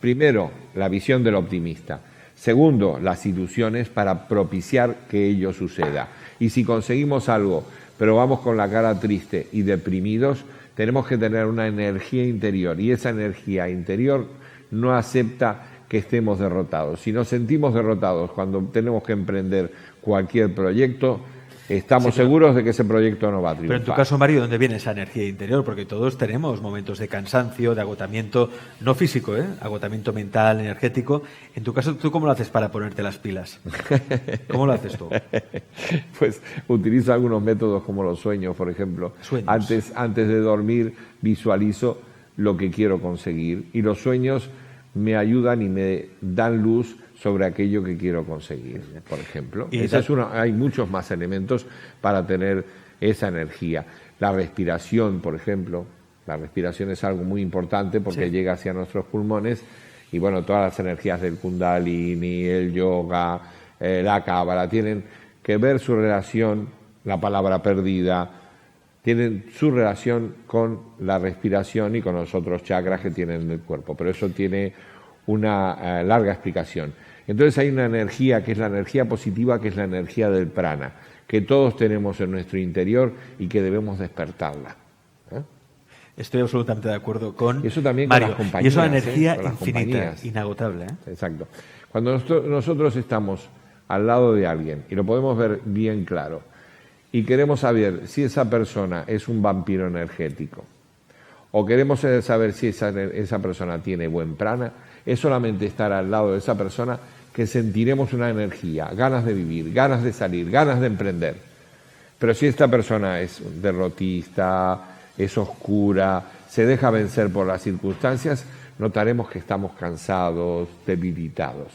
Primero, la visión del optimista. Segundo, las ilusiones para propiciar que ello suceda. Y si conseguimos algo, pero vamos con la cara triste y deprimidos, tenemos que tener una energía interior. Y esa energía interior no acepta que estemos derrotados. Si nos sentimos derrotados cuando tenemos que emprender cualquier proyecto, estamos seguros de que ese proyecto no va a triunfar.
Pero en tu caso, Mario, ¿dónde viene esa energía interior? Porque todos tenemos momentos de cansancio, de agotamiento, no físico, agotamiento mental, energético. En tu caso, ¿tú cómo lo haces para ponerte las pilas? ¿Cómo lo haces tú?
Pues utilizo algunos métodos como los sueños, por ejemplo.
Sueños.
Antes de dormir visualizo lo que quiero conseguir y los sueños me ayudan y me dan luz sobre aquello que quiero conseguir, por ejemplo. Hay muchos más elementos para tener esa energía. La respiración, por ejemplo, la respiración es algo muy importante porque llega hacia nuestros pulmones y bueno, todas las energías del Kundalini, el yoga, la cábala, tienen que ver su relación, la palabra perdida, tienen su relación con la respiración y con los otros chakras que tienen en el cuerpo, pero eso tiene una larga explicación. Entonces hay una energía que es la energía positiva, que es la energía del prana, que todos tenemos en nuestro interior y que debemos despertarla.
Estoy absolutamente de acuerdo con
eso también
Mario.
Con las compañías,
y eso es energía
con las
infinita,
compañías.
inagotable.
Exacto. Cuando nosotros estamos al lado de alguien, y lo podemos ver bien claro, y queremos saber si esa persona es un vampiro energético, o queremos saber si esa persona tiene buen prana, es solamente estar al lado de esa persona que sentiremos una energía, ganas de vivir, ganas de salir, ganas de emprender. Pero si esta persona es derrotista, es oscura, se deja vencer por las circunstancias, notaremos que estamos cansados, debilitados.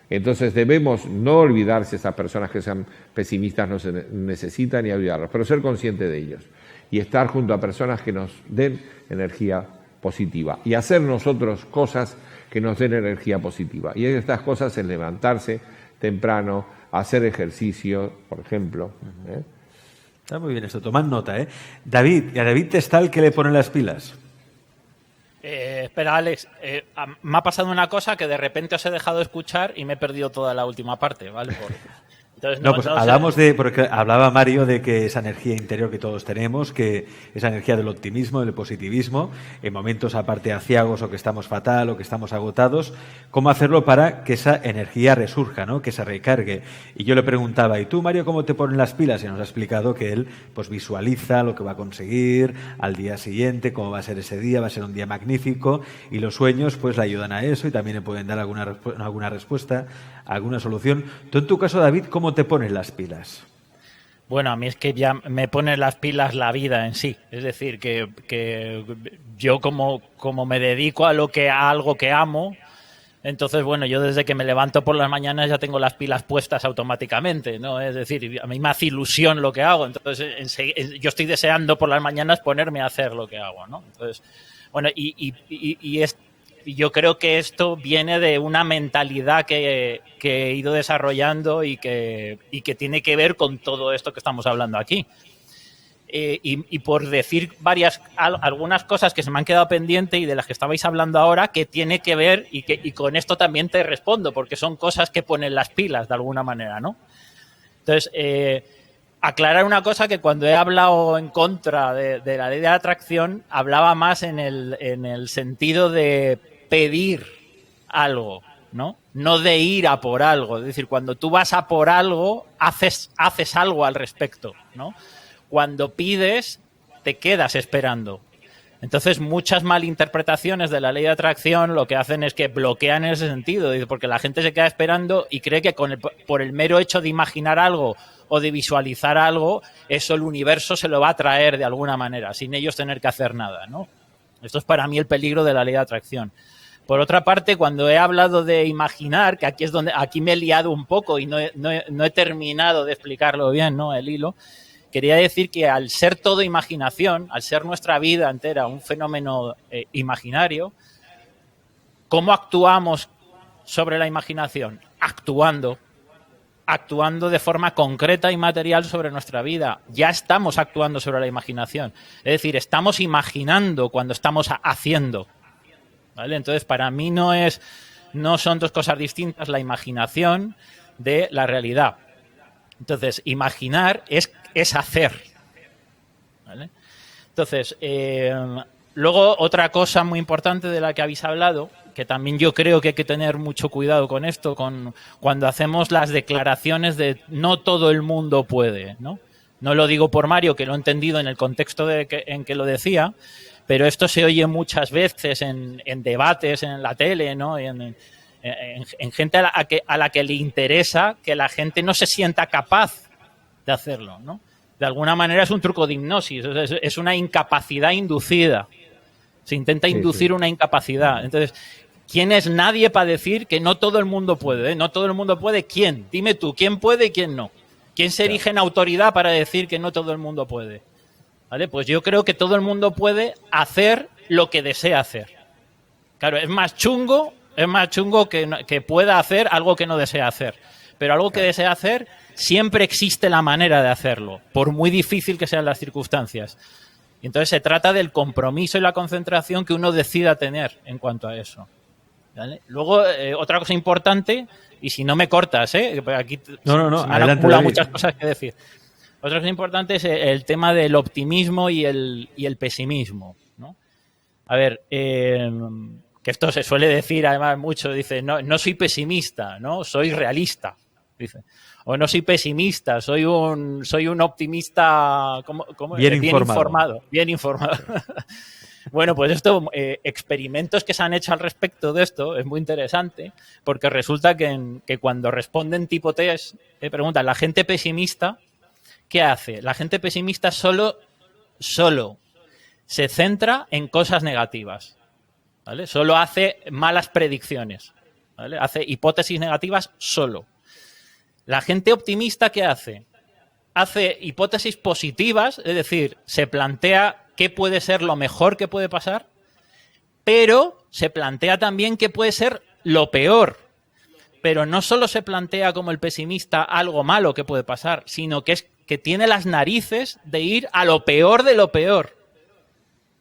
Entonces debemos no olvidarse esas personas que sean pesimistas, no se necesitan y ayudarlos, pero ser consciente de ellos y estar junto a personas que nos den energía positiva y hacer nosotros cosas que nos den energía positiva. Y estas cosas es levantarse temprano, hacer ejercicio, por ejemplo.
Está muy bien esto, tomad nota. David, ¿y a David Testal qué le ponen las pilas?
Espera, Alex, me ha pasado una cosa que de repente os he dejado de escuchar y me he perdido toda la última parte, ¿vale? Entonces,
hablamos porque hablaba Mario de que esa energía interior que todos tenemos, que esa energía del optimismo, del positivismo, en momentos aparte aciagos o que estamos fatal o que estamos agotados, cómo hacerlo para que esa energía resurja, ¿no? Que se recargue. Y yo le preguntaba, ¿y tú, Mario, cómo te ponen las pilas? Y nos ha explicado que él pues visualiza lo que va a conseguir al día siguiente, cómo va a ser ese día, va a ser un día magnífico, y los sueños pues le ayudan a eso y también le pueden dar alguna respuesta, alguna solución. Tú, en tu caso, David, ¿cómo te pones las pilas?
Bueno, a mí es que ya me pone las pilas la vida en sí. Es decir, que yo como me dedico a algo que amo, entonces, bueno, yo desde que me levanto por las mañanas ya tengo las pilas puestas automáticamente, ¿no? Es decir, a mí me hace ilusión lo que hago. Entonces, yo estoy deseando por las mañanas ponerme a hacer lo que hago, ¿no? Entonces, Bueno, y yo creo que esto viene de una mentalidad que he ido desarrollando y que tiene que ver con todo esto que estamos hablando aquí. Y por decir algunas cosas que se me han quedado pendientes y de las que estabais hablando ahora, que tiene que ver, y con esto también te respondo, porque son cosas que ponen las pilas de alguna manera, ¿no? Entonces, aclarar una cosa, que cuando he hablado en contra de la ley de la atracción, hablaba más en el sentido de pedir algo, ¿no? No de ir a por algo. Es decir, cuando tú vas a por algo, haces algo al respecto, ¿no? Cuando pides, te quedas esperando. Entonces, muchas malinterpretaciones de la ley de atracción lo que hacen es que bloquean en ese sentido, porque la gente se queda esperando y cree que por el mero hecho de imaginar algo o de visualizar algo, eso el universo se lo va a traer de alguna manera, sin ellos tener que hacer nada, ¿no? Esto es para mí el peligro de la ley de atracción. Por otra parte, cuando he hablado de imaginar, que aquí me he liado un poco y no he terminado de explicarlo bien, ¿no? El hilo. Quería decir que al ser todo imaginación, al ser nuestra vida entera un fenómeno imaginario, ¿cómo actuamos sobre la imaginación? Actuando de forma concreta y material sobre nuestra vida. Ya estamos actuando sobre la imaginación. Es decir, estamos imaginando cuando estamos haciendo, ¿vale? Entonces, para mí no son dos cosas distintas la imaginación de la realidad. Entonces, imaginar es hacer, ¿vale? Entonces, luego otra cosa muy importante de la que habéis hablado, que también yo creo que hay que tener mucho cuidado con esto, cuando hacemos las declaraciones de no todo el mundo puede, ¿no? No lo digo por Mario, que lo he entendido en el contexto en que lo decía, pero esto se oye muchas veces en debates, en la tele, ¿no? En gente a la que le interesa que la gente no se sienta capaz de hacerlo, ¿no? De alguna manera es un truco de hipnosis, es una incapacidad inducida. Se intenta inducir una incapacidad. Entonces, ¿quién es nadie para decir que no todo el mundo puede? No todo el mundo puede. ¿Quién? Dime tú, ¿quién puede y quién no? ¿Quién se erige en autoridad para decir que no todo el mundo puede? ¿Vale? Pues yo creo que todo el mundo puede hacer lo que desea hacer. Claro, es más chungo que pueda hacer algo que no desea hacer. Pero algo que desea hacer, siempre existe la manera de hacerlo, por muy difícil que sean las circunstancias. Y entonces se trata del compromiso y la concentración que uno decida tener en cuanto a eso, ¿vale? Luego, otra cosa importante, y si no me cortas, aquí
no,
se me han acumulado muchas cosas que decir. Otra cosa importante es el tema del optimismo y el pesimismo, ¿no? A ver, que esto se suele decir además mucho, dice, no soy pesimista, ¿no? Soy realista, dice. O no soy pesimista, soy un optimista bien informado. Bueno, pues esto, experimentos que se han hecho al respecto de esto es muy interesante, porque resulta que cuando responden tipo test, preguntan, la gente pesimista, ¿qué hace? La gente pesimista solo se centra en cosas negativas, ¿vale? Solo hace malas predicciones, ¿vale? Hace hipótesis negativas solo. La gente optimista, ¿qué hace? Hace hipótesis positivas, es decir, se plantea qué puede ser lo mejor que puede pasar, pero se plantea también qué puede ser lo peor. Pero no solo se plantea como el pesimista algo malo que puede pasar, sino que tiene las narices de ir a lo peor de lo peor.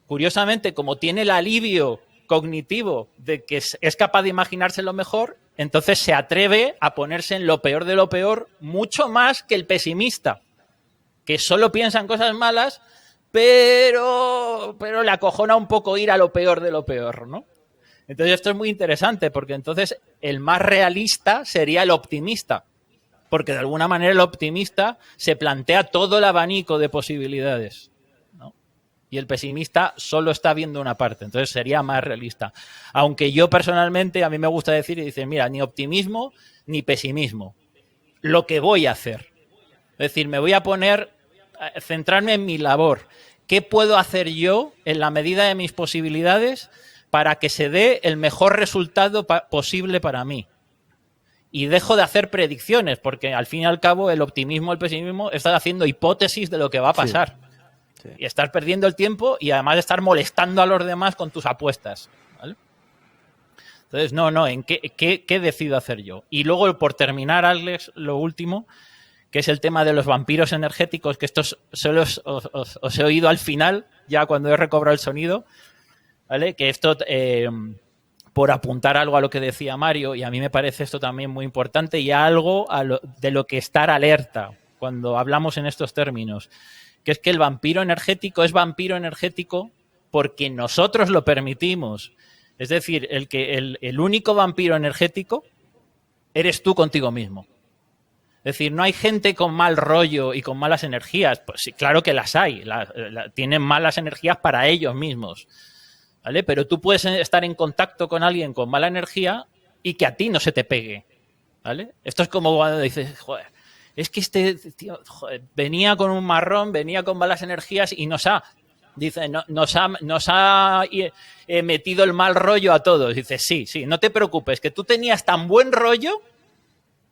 Curiosamente, como tiene el alivio cognitivo de que es capaz de imaginarse lo mejor, entonces se atreve a ponerse en lo peor de lo peor mucho más que el pesimista, que solo piensa en cosas malas, pero le acojona un poco ir a lo peor de lo peor, ¿no? Entonces esto es muy interesante, porque entonces el más realista sería el optimista, porque de alguna manera el optimista se plantea todo el abanico de posibilidades, ¿no? Y el pesimista solo está viendo una parte, entonces sería más realista. Aunque yo personalmente, a mí me gusta decir, y dice, mira, ni optimismo ni pesimismo, lo que voy a hacer. Es decir, me voy a centrarme en mi labor. ¿Qué puedo hacer yo en la medida de mis posibilidades para que se dé el mejor resultado posible para mí? Y dejo de hacer predicciones, porque al fin y al cabo el optimismo, el pesimismo, están haciendo hipótesis de lo que va a pasar. Sí.
Sí.
Y estar perdiendo el tiempo y además estar molestando a los demás con tus apuestas, ¿vale? Entonces, ¿en qué decido hacer yo? Y luego, por terminar, Alex, lo último, que es el tema de los vampiros energéticos, que estos solo os he oído al final, ya cuando he recobrado el sonido, ¿vale? Que esto, por apuntar algo a lo que decía Mario, y a mí me parece esto también muy importante, y algo de lo que estar alerta cuando hablamos en estos términos, que es que el vampiro energético es vampiro energético porque nosotros lo permitimos. Es decir, el único vampiro energético eres tú contigo mismo. Es decir, no hay gente con mal rollo y con malas energías. Pues sí, claro que las hay. Tienen malas energías para ellos mismos, ¿vale? Pero tú puedes estar en contacto con alguien con mala energía y que a ti no se te pegue, ¿vale? Esto es como cuando dices, joder, es que este tío, joder, venía con un marrón, venía con malas energías y nos ha metido el mal rollo a todos. Dice, sí, no te preocupes, que tú tenías tan buen rollo,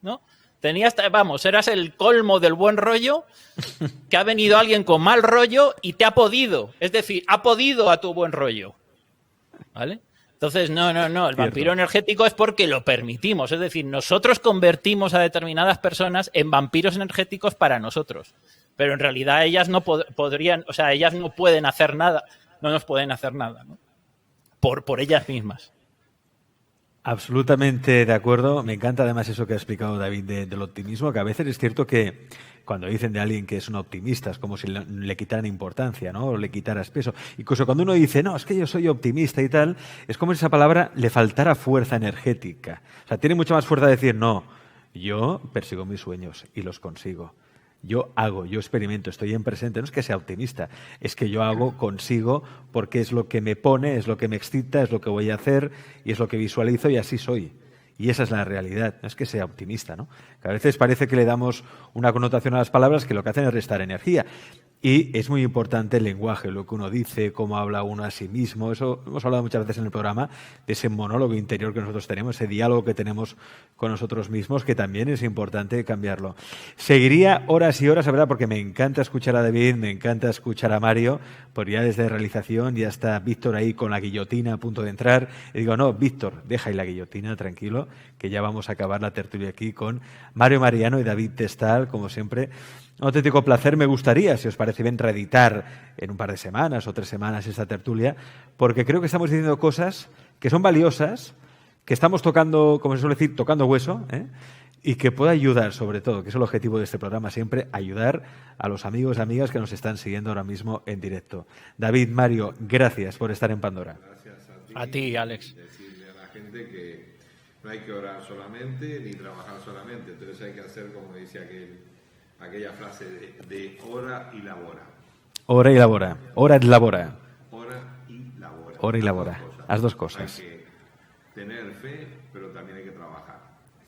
¿no? Eras el colmo del buen rollo, que ha venido alguien con mal rollo y te ha podido. Es decir, ha podido a tu buen rollo, ¿vale? Entonces, no, el vampiro energético es porque lo permitimos. Es decir, nosotros convertimos a determinadas personas en vampiros energéticos para nosotros. Pero en realidad ellas no podrían, o sea, ellas no pueden hacer nada, no nos pueden hacer nada, ¿no? Por ellas mismas.
Absolutamente de acuerdo. Me encanta además eso que ha explicado David del optimismo, que a veces es cierto que cuando dicen de alguien que es un optimista es como si le quitaran importancia, ¿no? O le quitaras peso. Incluso cuando uno dice, no, es que yo soy optimista y tal, es como si esa palabra le faltara fuerza energética. O sea, tiene mucha más fuerza decir, no, yo persigo mis sueños y los consigo. Yo experimento, estoy en presente. No es que sea optimista, es que yo consigo, porque es lo que me pone, es lo que me excita, es lo que voy a hacer y es lo que visualizo y así soy. Y esa es la realidad, no es que sea optimista, ¿no? Que a veces parece que le damos una connotación a las palabras que lo que hacen es restar energía. Y es muy importante el lenguaje, lo que uno dice, cómo habla uno a sí mismo. Eso hemos hablado muchas veces en el programa, de ese monólogo interior que nosotros tenemos, ese diálogo que tenemos con nosotros mismos, que también es importante cambiarlo. Seguiría horas y horas, la verdad, porque me encanta escuchar a David, me encanta escuchar a Mario, porque ya desde realización ya está Víctor ahí con la guillotina a punto de entrar. Y digo, no, Víctor, deja ahí la guillotina, tranquilo, que ya vamos a acabar la tertulia aquí con Mario Mariano y David Testal, como siempre. Un auténtico placer. Me gustaría, si os parece bien, reeditar en un par de semanas o 3 semanas esta tertulia, porque creo que estamos diciendo cosas que son valiosas, que estamos tocando, como se suele decir, tocando hueso, y que pueda ayudar, sobre todo, que es el objetivo de este programa siempre, ayudar a los amigos y amigas que nos están siguiendo ahora mismo en directo. David, Mario, gracias por estar en Pandora.
Gracias
A ti, Alex.
Decirle a la gente que no hay que orar solamente ni trabajar solamente, entonces hay que hacer, como dice aquella frase de ora y labora.
Ora y labora. Ora et labora.
Ora y labora.
Ora y labora. Las dos cosas.
Hay que tener fe, pero también hay que trabajar.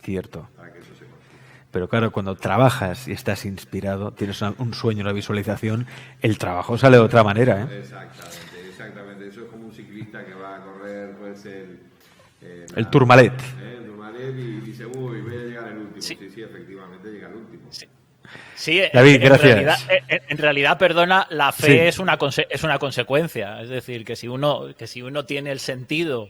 Cierto.
Para que eso se consiga.
Pero claro, cuando trabajas y estás inspirado, tienes un sueño, una visualización, el trabajo sale de otra manera, ¿eh?
Exactamente. Eso es como un ciclista que va a correr, pues
el Tourmalet.
El Tourmalet y dice, uy, voy a llegar al último.
Sí.
Sí, efectivamente, llega al último.
Sí,
David, gracias.
En realidad, perdona, la fe
Sí.
es una consecuencia. Es decir, que si uno tiene el sentido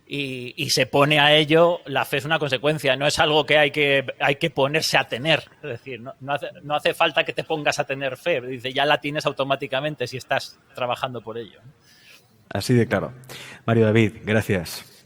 y se pone a ello, la fe es una consecuencia. No es algo que hay que ponerse a tener. Es decir, no hace falta que te pongas a tener fe. Dice, ya la tienes automáticamente si estás trabajando por ello.
Así de claro. Mario, David, gracias.